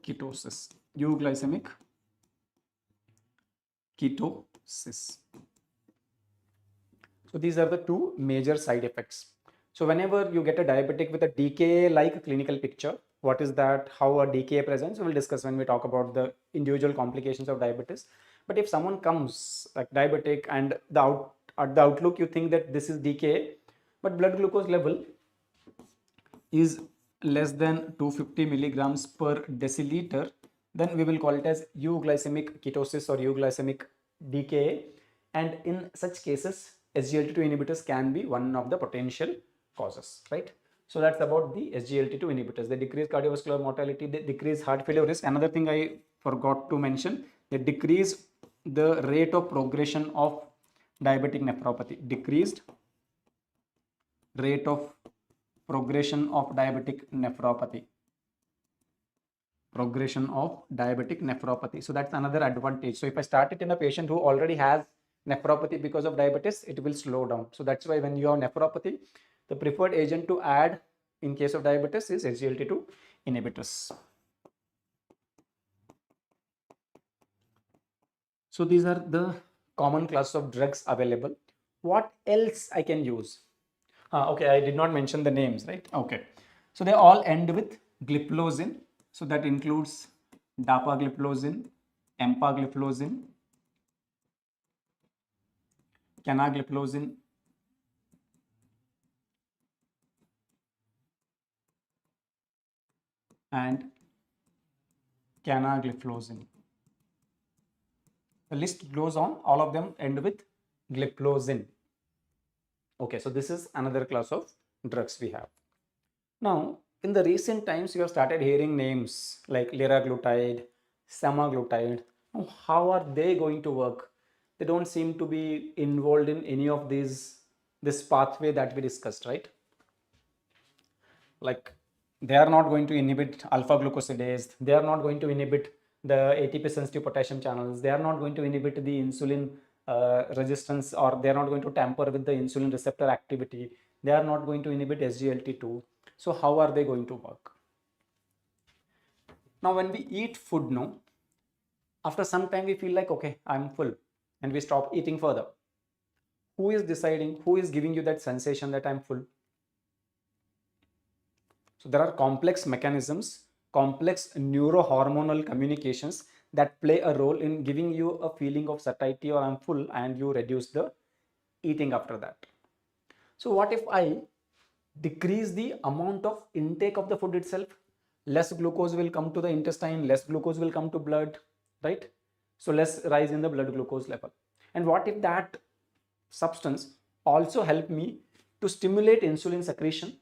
ketosis. Euglycemic ketosis. So these are the two major side effects. So whenever you get a diabetic with a DKA-like clinical picture, what is that, how a DKA presents, we'll discuss when we talk about the individual complications of diabetes. But if someone comes like diabetic and at the outlook you think that this is DKA, but blood glucose level is less than 250 milligrams per deciliter, then we will call it as euglycemic ketosis or euglycemic DKA. And in such cases, SGLT2 inhibitors can be one of the potential causes, right? So that's about the SGLT2 inhibitors. They decrease cardiovascular mortality, they decrease heart failure risk. Another thing I forgot to mention, they decrease the rate of progression of diabetic nephropathy. Decreased rate of progression of diabetic nephropathy. Progression of diabetic nephropathy. So that's another advantage. So if I start it in a patient who already has nephropathy because of diabetes, it will slow down. So that's why when you have nephropathy, the preferred agent to add in case of diabetes is SGLT2 inhibitors. So these are the common class of drugs available. What else I can use? Okay, I did not mention the names, right? Okay. So they all end with gliplosin. So that includes dapagliflozin, empagliflozin, canagliflozin, and canagliflozin. The list goes on, all of them end with gliplosin. Okay, so this is another class of drugs we have. Now, in the recent times, you have started hearing names like liraglutide, semaglutide. Now, how are they going to work? They don't seem to be involved in any of this pathway that we discussed, right? Like, they are not going to inhibit alpha-glucosidase. They are not going to inhibit the ATP sensitive potassium channels. They are not going to inhibit the insulin resistance, or they are not going to tamper with the insulin receptor activity. They are not going to inhibit SGLT2. So how are they going to work? Now, when we eat food, no, after some time we feel like, okay, I'm full, and we stop eating further. Who is deciding? Who is giving you that sensation that I'm full? So there are complex mechanisms, complex neurohormonal communications that play a role in giving you a feeling of satiety or I'm full, and you reduce the eating after that. So what if I decrease the amount of intake of the food itself? Less glucose will come to the intestine, less glucose will come to blood, right? So less rise in the blood glucose level. And what if that substance also help me to stimulate insulin secretion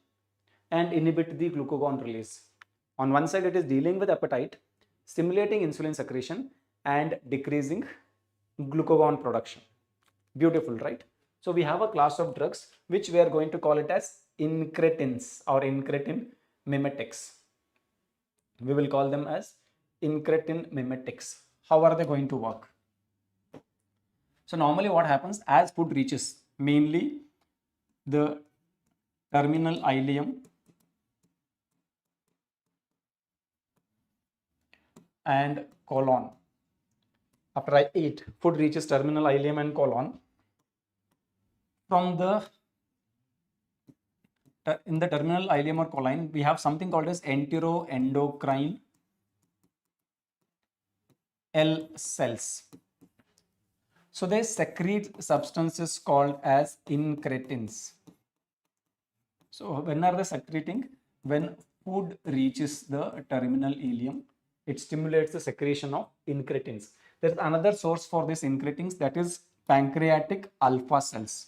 and inhibit the glucagon release? On one side, it is dealing with appetite, stimulating insulin secretion and decreasing glucagon production. Beautiful, right? So we have a class of drugs which we are going to call it as incretins or incretin mimetics. We will call them as incretin mimetics. How are they going to work? So normally what happens, as food reaches mainly the terminal ileum and colon. After I eat, food reaches terminal ileum and colon. From the in the terminal ileum or colon, we have something called as enteroendocrine L cells. So they secrete substances called as incretins. So when are they secreting? When food reaches the terminal ileum, it stimulates the secretion of incretins. There is another source for these incretins, that is pancreatic alpha cells.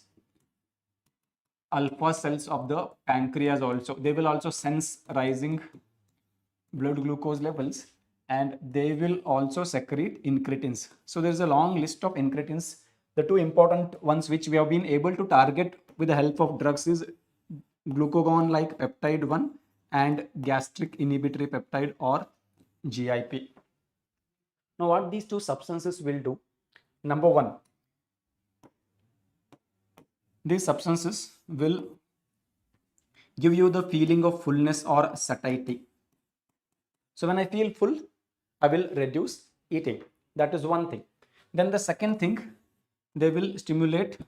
Alpha cells of the pancreas also. They will also sense rising blood glucose levels, and they will also secrete incretins. So there is a long list of incretins. The two important ones which we have been able to target with the help of drugs is glucagon like peptide 1 and gastric inhibitory peptide or GIP. Now what these two substances will do? Number one, these substances will give you the feeling of fullness or satiety. So when I feel full, I will reduce eating. That is one thing. Then the second thing, they will stimulate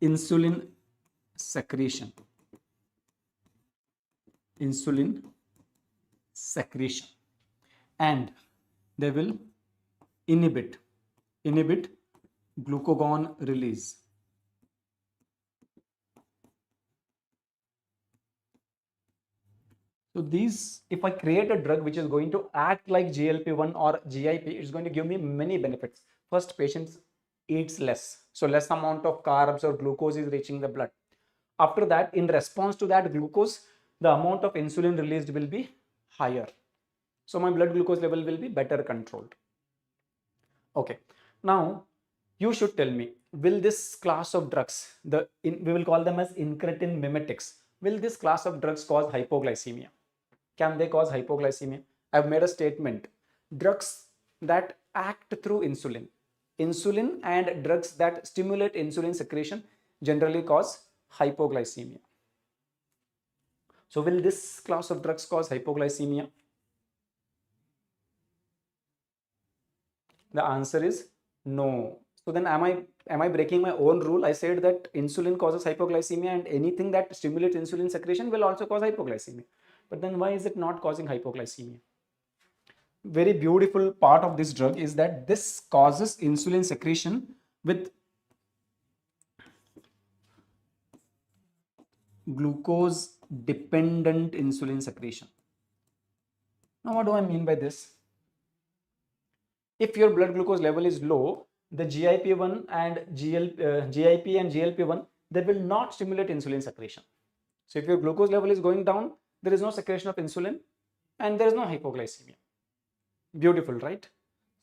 insulin secretion. Insulin secretion. And they will inhibit glucagon release. So these, if I create a drug which is going to act like GLP-1 or GIP, it's going to give me many benefits. First, patients eats less. So less amount of carbs or glucose is reaching the blood. After that, in response to that glucose, the amount of insulin released will be higher. So my blood glucose level will be better controlled. Okay. Now, you should tell me, will this class of drugs, we will call them as incretin mimetics, will this class of drugs cause hypoglycemia? Can they cause hypoglycemia? I've made a statement. Drugs that act through insulin and drugs that stimulate insulin secretion generally cause hypoglycemia. So will this class of drugs cause hypoglycemia? The answer is no. So then am I breaking my own rule? I said that insulin causes hypoglycemia and anything that stimulates insulin secretion will also cause hypoglycemia. But then why is it not causing hypoglycemia? Very beautiful part of this drug is that this causes insulin secretion with glucose dependent insulin secretion. Now what do I mean by this? If your blood glucose level is low, the GIP-1 and GIP and GLP-1, they will not stimulate insulin secretion. So if your glucose level is going down, there is no secretion of insulin and there is no hypoglycemia. Beautiful, right?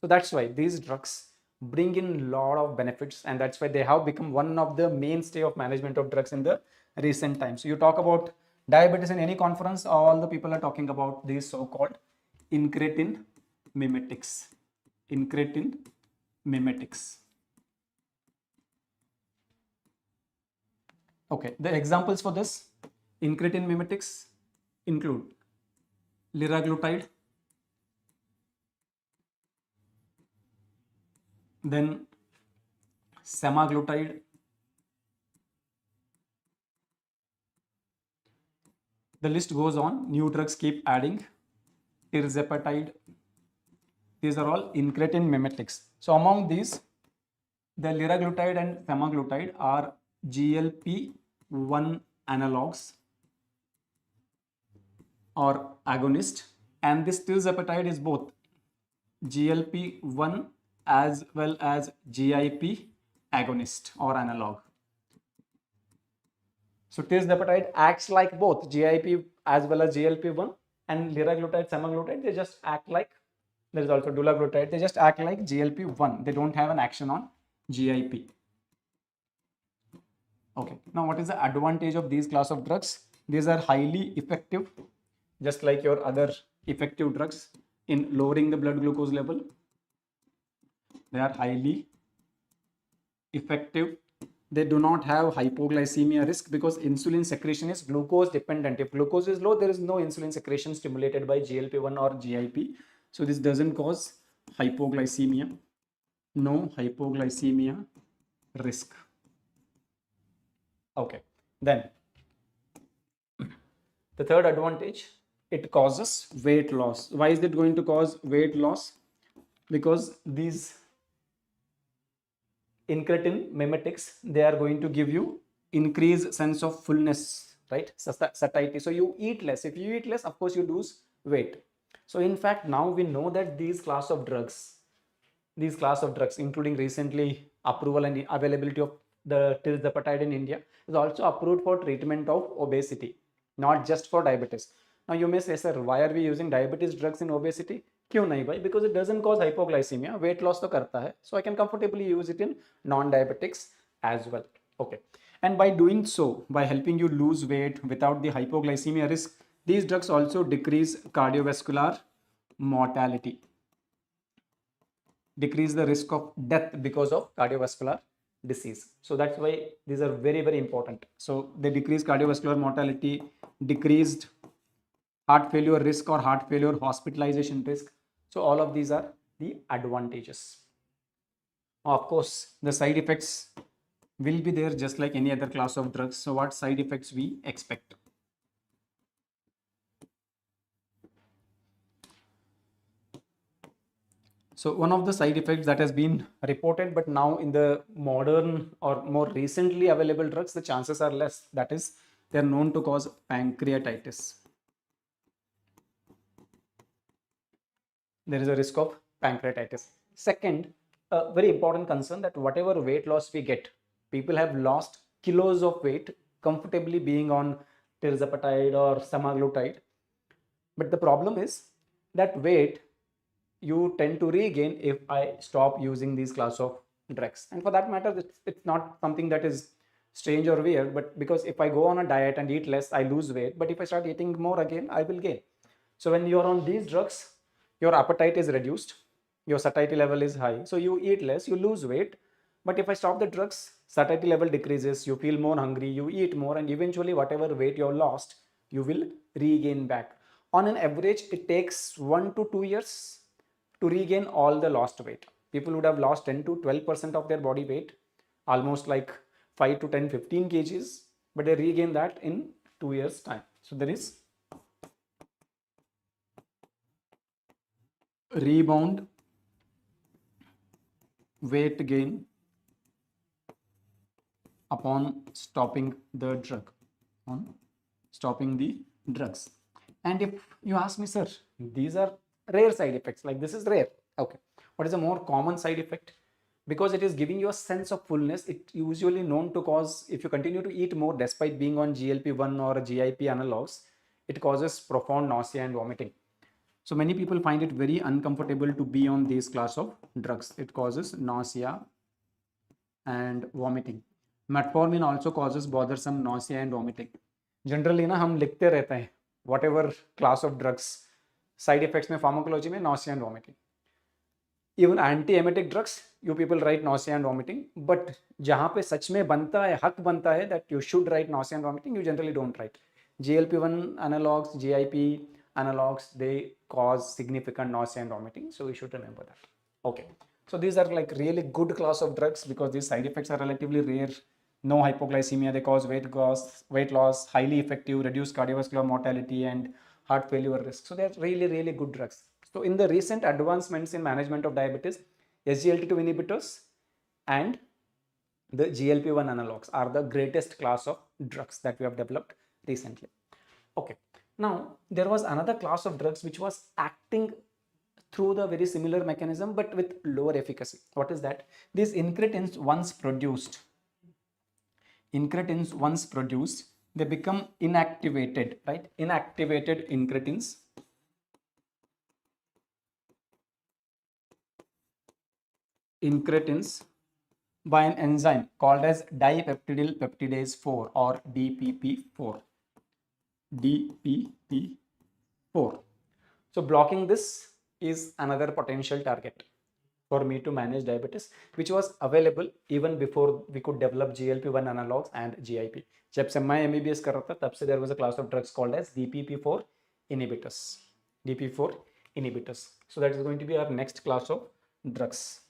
So that's why these drugs bring in a lot of benefits, and that's why they have become one of the mainstay of management of drugs in the recent times. So you talk about diabetes in any conference, all the people are talking about these so-called incretin mimetics. Incretin mimetics. Okay, the examples for this incretin mimetics include liraglutide, then semaglutide, the list goes on. New drugs keep adding. Tirzepatide, these are all incretin mimetics. So among these, the liraglutide and semaglutide are GLP-1 analogs or agonist, and this tirzepatide is both GLP-1 as well as GIP agonist or analog. So tirzepatide acts like both GIP as well as GLP-1, and liraglutide, semaglutide, they just act like, there is also dulaglutide, they just act like GLP-1. They don't have an action on GIP. Okay, now what is the advantage of these class of drugs? These are highly effective, just like your other effective drugs in lowering the blood glucose level. They are highly effective. They do not have hypoglycemia risk because insulin secretion is glucose dependent. If glucose is low, there is no insulin secretion stimulated by GLP-1 or GIP. So this doesn't cause hypoglycemia. No hypoglycemia risk. Okay, then the third advantage, it causes weight loss. Why is it going to cause weight loss? Because these incretin mimetics, they are going to give you increased sense of fullness, right? Satiety. So you eat less. If you eat less, of course you lose weight. So in fact, now we know that these class of drugs, including recently approval and availability of the tirzepatide in India, is also approved for treatment of obesity, not just for diabetes. Now you may say, sir, why are we using diabetes drugs in obesity? क्यों नहीं भाई? Because it doesn't cause hypoglycemia. Weight loss तो करता है. So I can comfortably use it in non-diabetics as well. Okay. And by doing so, by helping you lose weight without the hypoglycemia risk, these drugs also decrease cardiovascular mortality, decrease the risk of death because of cardiovascular disease. So that's why these are very, very important. So they decrease cardiovascular mortality, decreased heart failure risk or heart failure hospitalization risk. So all of these are the advantages. Of course, the side effects will be there just like any other class of drugs. So what side effects we expect? So one of the side effects that has been reported, but now in the modern or more recently available drugs, the chances are less. That is, they are known to cause pancreatitis. There is a risk of pancreatitis. Second, a very important concern that whatever weight loss we get, people have lost kilos of weight comfortably being on tirzepatide or semaglutide. But the problem is that weight you tend to regain if I stop using these class of drugs. And for that matter, it's not something that is strange or weird, but because if I go on a diet and eat less, I lose weight. But if I start eating more again, I will gain. So when you're on these drugs, your appetite is reduced, your satiety level is high. So you eat less, you lose weight. But if I stop the drugs, satiety level decreases, you feel more hungry, you eat more, and eventually whatever weight you lost, you will regain back. On an average, it takes 1 to 2 years to regain all the lost weight. People would have lost 10 to 12% of their body weight, almost like 5 to 10, 15 kgs, but they regain that in 2 years time. So there is rebound weight gain upon stopping the drug, And if you ask me, sir, these are rare side effects, like this is rare. Okay, what is a more common side effect? Because it is giving you a sense of fullness, it usually known to cause, if you continue to eat more despite being on GLP-1 or GIP analogs, it causes profound nausea and vomiting. So many people find it very uncomfortable to be on these class of drugs. It causes nausea and vomiting. Metformin also causes bothersome nausea and vomiting. Generally ना हम लिखते रहते हैं whatever class of drugs, side effects में pharmacology में nausea and vomiting. Even anti-emetic drugs, you people write nausea and vomiting, but जहाँ पे सच में बनता है, हक बनता है that you should write nausea and vomiting, you generally don't write. GLP-1 analogs, GIP analogs, they cause significant nausea and vomiting, so we should remember that. Okay, so these are like really good class of drugs because these side effects are relatively rare. No hypoglycemia, they cause weight loss, highly effective, reduce cardiovascular mortality and heart failure risk. So they're really, really good drugs. So in the recent advancements in management of diabetes, SGLT2 inhibitors and the GLP-1 analogs are the greatest class of drugs that we have developed recently. Okay, now there was another class of drugs which was acting through the very similar mechanism but with lower efficacy. What is that? These incretins once produced, they become inactivated, right? Inactivated incretins by an enzyme called as dipeptidyl peptidase 4 or DPP4. So blocking this is another potential target for me to manage diabetes, which was available even before we could develop GLP-1 analogs and GIP. जब से मैं MBBS कर रहा था तब से there was a class of drugs called as DPP4 inhibitors. So that is going to be our next class of drugs.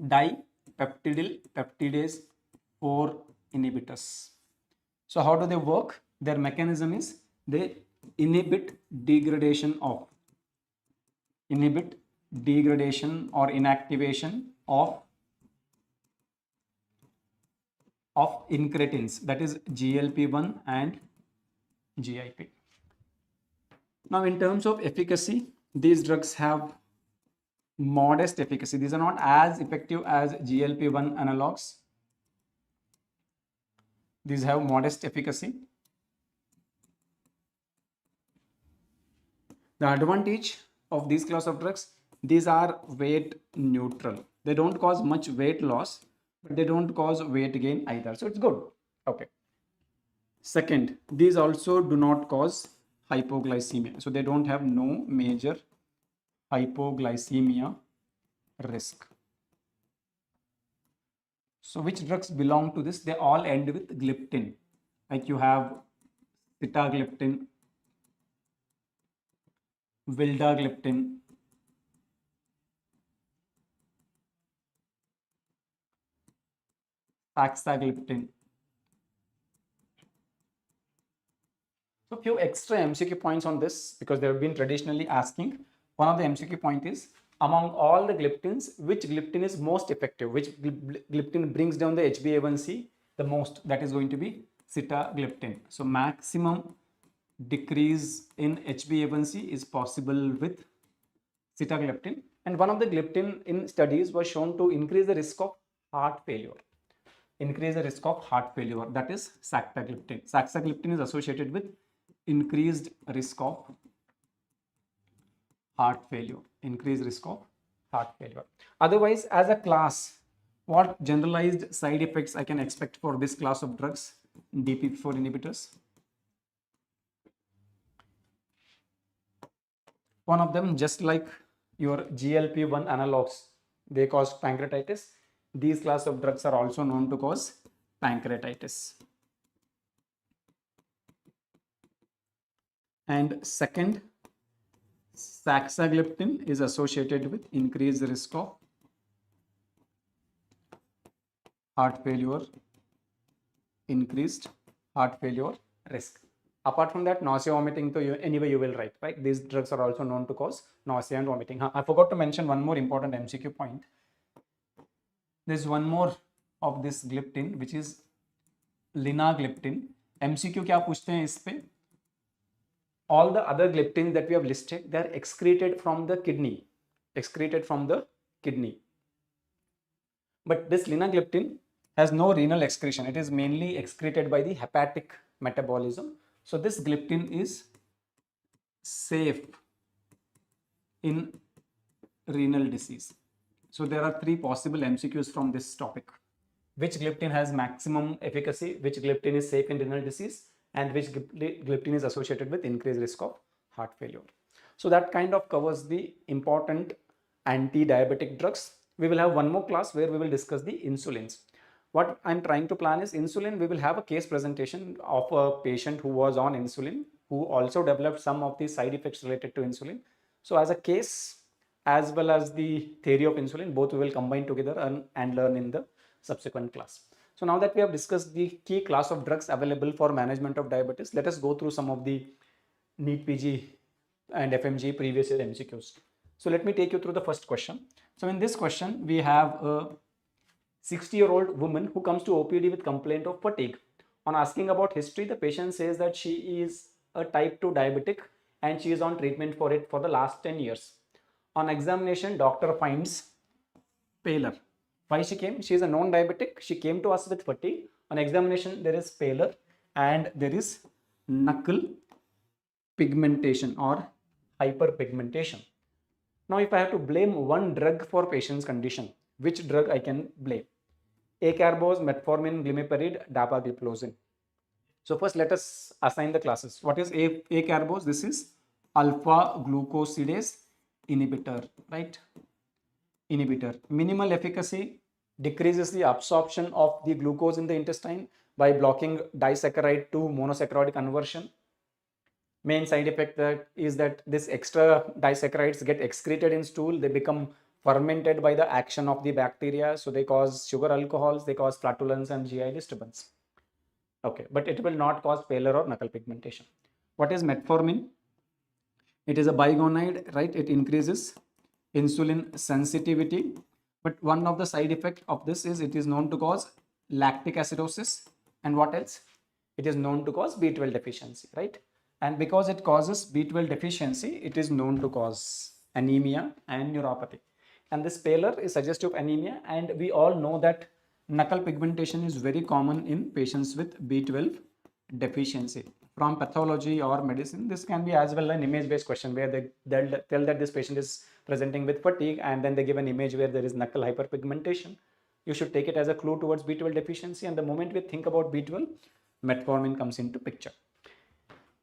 Dipeptidyl peptidase 4 inhibitors. So how do they work? Their mechanism is they inhibit degradation or inactivation of incretins, that is GLP-1 and GIP. Now in terms of efficacy, these drugs have modest efficacy. These are not as effective as GLP-1 analogs. These have modest efficacy. The advantage of these class of drugs, these are weight neutral. They don't cause much weight loss, but they don't cause weight gain either. So it's good. Okay. Second, these also do not cause hypoglycemia. So they don't have no major hypoglycemia risk. So which drugs belong to this? They all end with gliptin. Like you have sitagliptin, vildagliptin, saxagliptin. So few extra MCQ points on this because they have been traditionally asking. One of the MCQ point is, among all the gliptins, which gliptin is most effective? Which gliptin brings down the HbA1c the most? That is going to be sitagliptin. So maximum decrease in HbA1c is possible with sitagliptin. And one of the gliptin in studies was shown to increase the risk of heart failure. That is saxagliptin. Saxagliptin is associated with increased risk of heart failure. Otherwise, as a class, what generalized side effects I can expect for this class of drugs, DPP4 inhibitors? One of them, just like your GLP-1 analogs, they cause pancreatitis. These class of drugs are also known to cause pancreatitis. And second, saxagliptin is associated with increased risk of heart failure, increased heart failure risk. Apart from that, nausea, vomiting, so anyway you will write, right? These drugs are also known to cause nausea and vomiting. I forgot to mention one more important MCQ point. There's one more of this gliptin, which is linagliptin. MCQ क्या पूछते हैं इस पे? All the other gliptins that we have listed, they are excreted from the kidney. But this linagliptin has no renal excretion. It is mainly excreted by the hepatic metabolism. So this gliptin is safe in renal disease. So there are three possible MCQs from this topic. Which gliptin has maximum efficacy, which gliptin is safe in renal disease, and which gliptin is associated with increased risk of heart failure. So that kind of covers the important anti-diabetic drugs. We will have one more class where we will discuss the insulins. What I'm trying to plan is insulin, we will have a case presentation of a patient who was on insulin, who also developed some of the side effects related to insulin. So as a case, as well as the theory of insulin, both we will combine together and learn in the subsequent class. So now that we have discussed the key class of drugs available for management of diabetes, let us go through some of the NEET PG and FMG previous year MCQs. So let me take you through the first question. So in this question, we have a 60-year-old woman who comes to OPD with complaint of fatigue. On asking about history, the patient says that she is a type 2 diabetic and she is on treatment for it for the last 10 years. On examination, doctor finds pallor. Why she came? She is a non-diabetic. She came to us with fatigue. On examination, there is pallor and there is knuckle pigmentation or hyperpigmentation. Now, if I have to blame one drug for patient's condition, which drug I can blame? Acarbose, metformin, glimepiride, dapagliflozin. So first, let us assign the classes. What is acarbose? This is alpha-glucosidase inhibitor, right? Inhibitor. Minimal efficacy, decreases the absorption of the glucose in the intestine by blocking disaccharide to monosaccharide conversion. Main side effect is that this extra disaccharides get excreted in stool. They become fermented by the action of the bacteria. So they cause sugar alcohols, they cause flatulence and GI disturbance. Okay, but it will not cause pallor or knuckle pigmentation. What is metformin? It is a biguanide, right? It increases insulin sensitivity. But one of the side effects of this is it is known to cause lactic acidosis. And what else? It is known to cause B12 deficiency, right? And because it causes B12 deficiency, it is known to cause anemia and neuropathy. And this pallor is suggestive of anemia. And we all know that knuckle pigmentation is very common in patients with B12 deficiency. From pathology or medicine, this can be as well an image-based question where they'll tell that this patient is presenting with fatigue and then they give an image where there is knuckle hyperpigmentation. You should take it as a clue towards B12 deficiency. And the moment we think about B12, metformin comes into picture.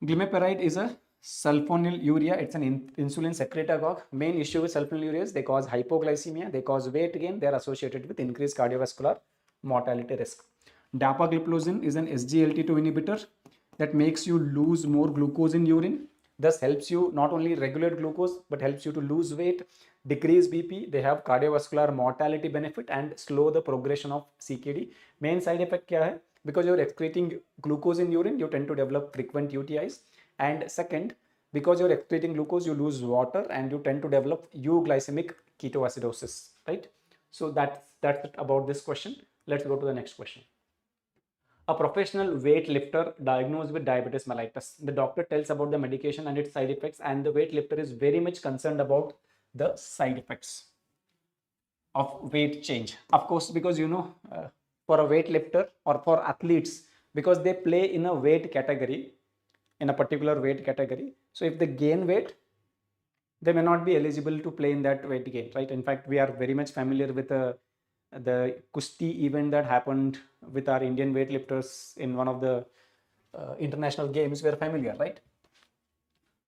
Glimepiride is a sulfonylurea. It's an insulin secretagogue. Main issue with sulfonylureas, they cause hypoglycemia, they cause weight gain, they are associated with increased cardiovascular mortality risk. Dapagliflozin is an SGLT2 inhibitor that makes you lose more glucose in urine, thus helps you not only regulate glucose but helps you to lose weight, decrease BP. They have cardiovascular mortality benefit and slow the progression of CKD. Main side effect kya hai? Because you're excreting glucose in urine, you tend to develop frequent UTIs. And second, because you're excreting glucose, you lose water and you tend to develop euglycemic ketoacidosis, right? So that's it about this question. Let's go to the next question. A professional weightlifter diagnosed with diabetes mellitus. The doctor tells about the medication and its side effects, and the weightlifter is very much concerned about the side effects of weight change. Of course, because for a weightlifter or for athletes, because they play in a weight category, in a particular weight category. So if they gain weight, they may not be eligible to play in that weight gain, right? In fact, we are very much familiar with the Kusti event that happened with our Indian weightlifters in one of the international games. We are familiar, right?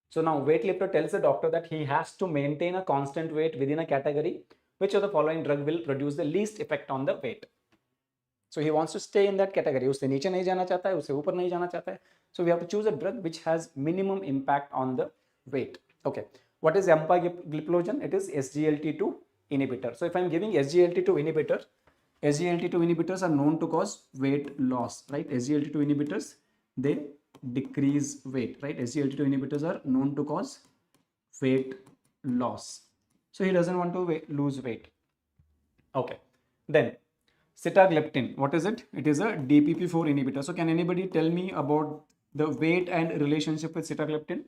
So now weightlifter tells the doctor that he has to maintain a constant weight within a category. Which of the following drug will produce the least effect on the weight? So he wants to stay in that category. उससे नीचे नहीं जाना चाहता है, उससे ऊपर नहीं जाना चाहता है. So we have to choose a drug which has minimum impact on the weight. Okay. What is empagliflozin? It is SGLT2 inhibitor. So if I'm giving SGLT2 inhibitor, SGLT2 inhibitors are known to cause weight loss, right? SGLT2 inhibitors, they decrease weight, right? SGLT2 inhibitors are known to cause weight loss. So he doesn't want to lose weight. Okay. Then sitagliptin, what is it? It is a DPP4 inhibitor. So can anybody tell me about the weight and relationship with sitagliptin?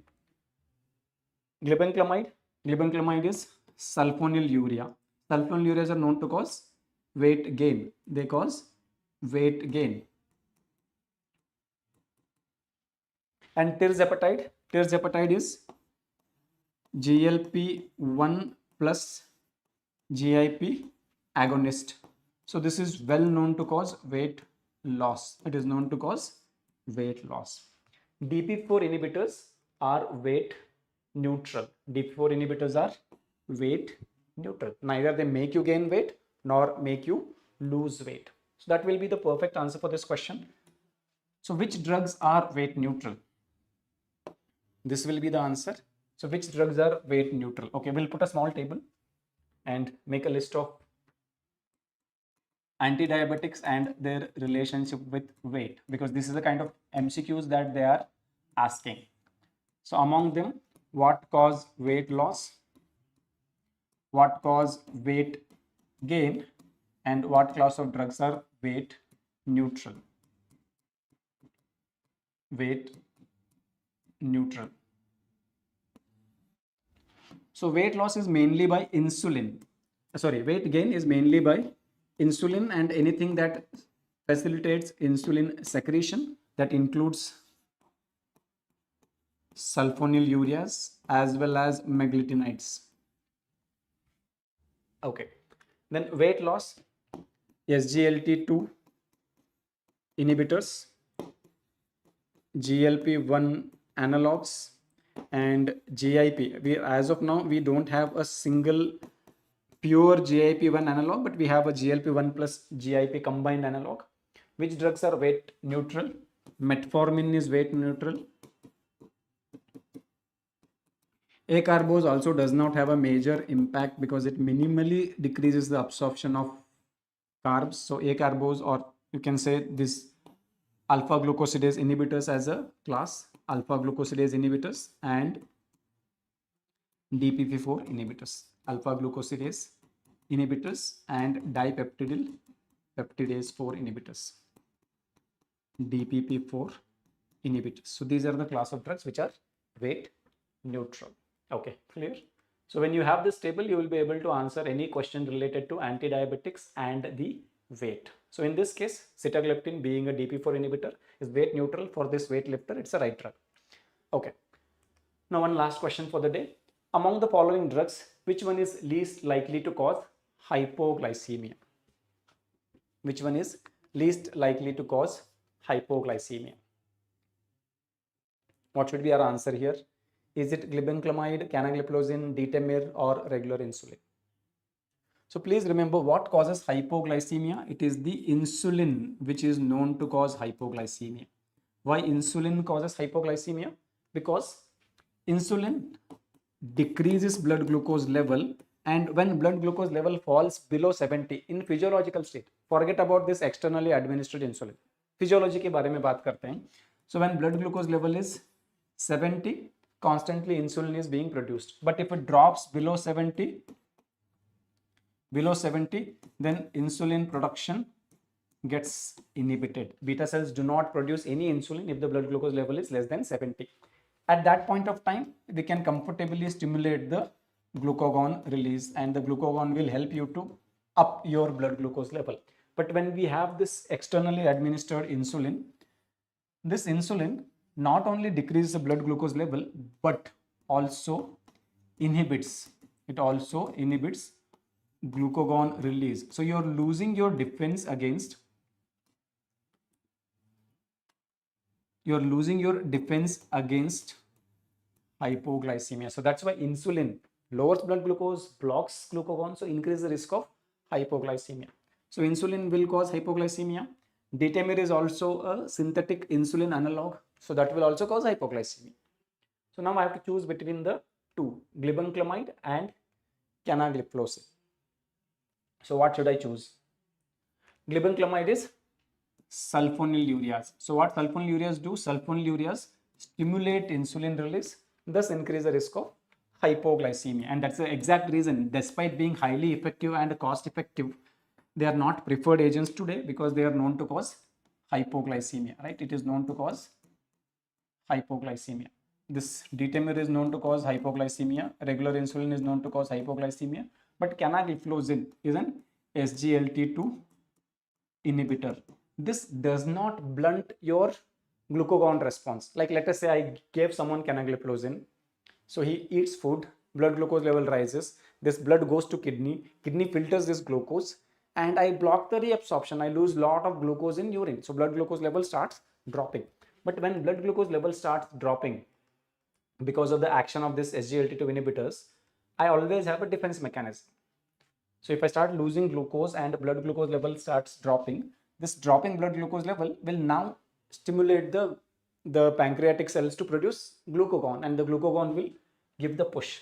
Glibenclamide. Glibenclamide is sulfonylurea. Sulfonylureas are known to cause weight gain. They cause weight gain. And tirzepatide. Tirzepatide is GLP-1 plus GIP agonist. So this is well known to cause weight loss. It is known to cause weight loss. DPP4 inhibitors are weight neutral. DP4 inhibitors are weight neutral. Neither they make you gain weight nor make you lose weight. So that will be the perfect answer for this question. So which drugs are weight neutral? This will be the answer. So which drugs are weight neutral? Okay, we'll put a small table and make a list of anti-diabetics and their relationship with weight, because this is the kind of MCQs that they are asking. So among them, what cause weight loss, what cause weight gain, and what class of drugs are weight neutral? Weight neutral. So weight loss is mainly by insulin. Sorry, weight gain is mainly by insulin and anything that facilitates insulin secretion, that includes sulfonylureas as well as meglitinides. Okay, then weight loss, SGLT2 inhibitors, GLP-1 analogs, and GIP. As of now, we don't have a single pure GIP-1 analog, but we have a GLP-1 plus GIP combined analog. Which drugs are weight neutral? Metformin is weight neutral. Acarbose also does not have a major impact because it minimally decreases the absorption of carbs. So acarbose, or you can say this alpha-glucosidase inhibitors as a class, alpha-glucosidase inhibitors and DPP4 inhibitors, alpha-glucosidase inhibitors and dipeptidyl peptidase 4 inhibitors, DPP4 inhibitors. So these are the class of drugs which are weight neutral. Okay, clear? So when you have this table, you will be able to answer any question related to anti-diabetics and the weight. So in this case, sitagliptin being a DP4 inhibitor is weight neutral for this weight lifter. It's a right drug. Okay. Now one last question for the day. Among the following drugs, which one is least likely to cause hypoglycemia? Which one is least likely to cause hypoglycemia? What should be our answer here? Is it glibenclamide, canagliflozin, D-temir, or regular insulin? So please remember, what causes hypoglycemia? It is the insulin which is known to cause hypoglycemia. Why insulin causes hypoglycemia? Because insulin decreases blood glucose level, and when blood glucose level falls below 70 in physiological state, forget about this externally administered insulin, physiology के बारे में बात करते हैं. So when blood glucose level is 70, constantly insulin is being produced. But if it drops below 70, then insulin production gets inhibited. Beta cells do not produce any insulin if the blood glucose level is less than 70. At that point of time, we can comfortably stimulate the glucagon release, and the glucagon will help you to up your blood glucose level. But when we have this externally administered insulin, this insulin not only decreases the blood glucose level, but also inhibits glucagon release. So you're losing your defense against hypoglycemia. So that's why insulin lowers blood glucose, blocks glucagon, so increase the risk of hypoglycemia. So insulin will cause hypoglycemia. D-temir is also a synthetic insulin analog, so that will also cause hypoglycemia. So now I have to choose between the two, glibenclamide and canagliflozin. So what should I choose? Glibenclamide is sulfonylureas. So what sulfonylureas do? Sulfonylureas stimulate insulin release, thus increase the risk of hypoglycemia. And that's the exact reason, despite being highly effective and cost effective, they are not preferred agents today, because they are known to cause hypoglycemia, right? It is known to cause hypoglycemia. This D-temir is known to cause hypoglycemia. Regular insulin is known to cause hypoglycemia. But canagliflozin is an SGLT2 inhibitor. This does not blunt your glucagon response. Like let us say I gave someone canagliflozin. So he eats food, blood glucose level rises. This blood goes to kidney. Kidney filters this glucose, and I block the reabsorption. I lose lot of glucose in urine. So blood glucose level starts dropping. But when blood glucose level starts dropping, because of the action of this SGLT2 inhibitors, I always have a defense mechanism. So if I start losing glucose and blood glucose level starts dropping, this dropping blood glucose level will now stimulate the pancreatic cells to produce glucagon, and the glucagon will give the push.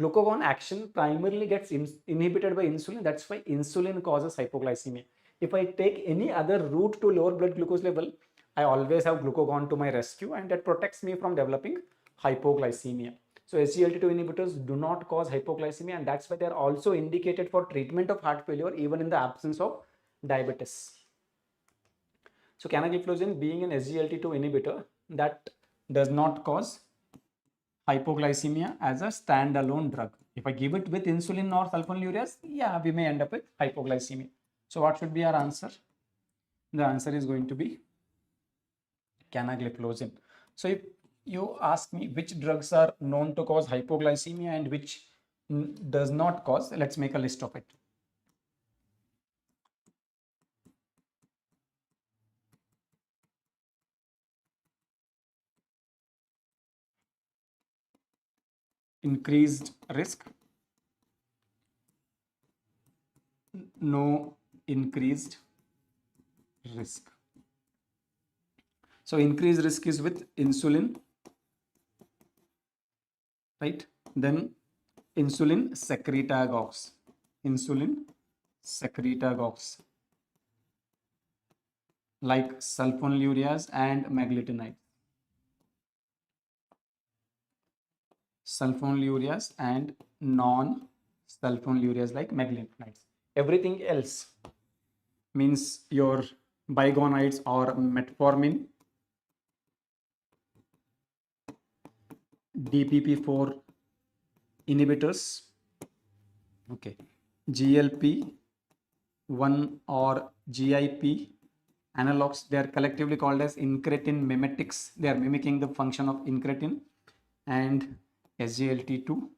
Glucagon action primarily gets inhibited by insulin. That's why insulin causes hypoglycemia. If I take any other route to lower blood glucose level, I always have glucagon to my rescue, and that protects me from developing hypoglycemia. So SGLT2 inhibitors do not cause hypoglycemia, and that's why they are also indicated for treatment of heart failure even in the absence of diabetes. So canagliflozin being an SGLT2 inhibitor that does not cause hypoglycemia as a standalone drug. If I give it with insulin or sulfonylureas, yeah, we may end up with hypoglycemia. So what should be our answer? The answer is going to be canagliflozin. So if you ask me which drugs are known to cause hypoglycemia and which does not cause, let's make a list of it. Increased risk, no increased risk. So increased risk is with insulin, right? Then insulin secretagogues, like sulfonylureas and meglitinides. Sulfonylureas and non-sulfonylureas like meglitinides. Everything else means your Biguanides or metformin, DPP4 inhibitors, okay, GLP-1 or GIP analogs. They are collectively called as incretin mimetics. They are mimicking the function of incretin, and SGLT2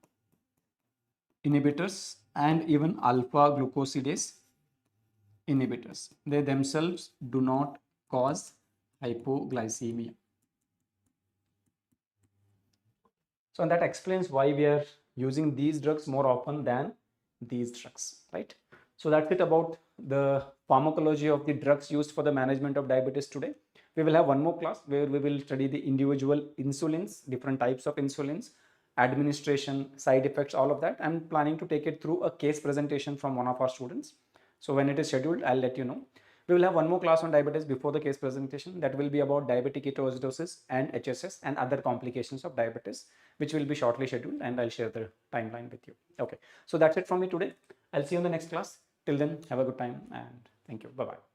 inhibitors and even alpha-glucosidase inhibitors. They themselves do not cause hypoglycemia. So that explains why we are using these drugs more often than these drugs, right? So that's it about the pharmacology of the drugs used for the management of diabetes today. We will have one more class where we will study the individual insulins, different types of insulins, administration, side effects, all of that. I'm planning to take it through a case presentation from one of our students. So when it is scheduled, I'll let you know. We will have one more class on diabetes before the case presentation. That will be about diabetic ketoacidosis and HSS and other complications of diabetes, which will be shortly scheduled, and I'll share the timeline with you. Okay, so that's it from me today. I'll see you in the next class. Till then, have a good time and thank you. Bye-bye.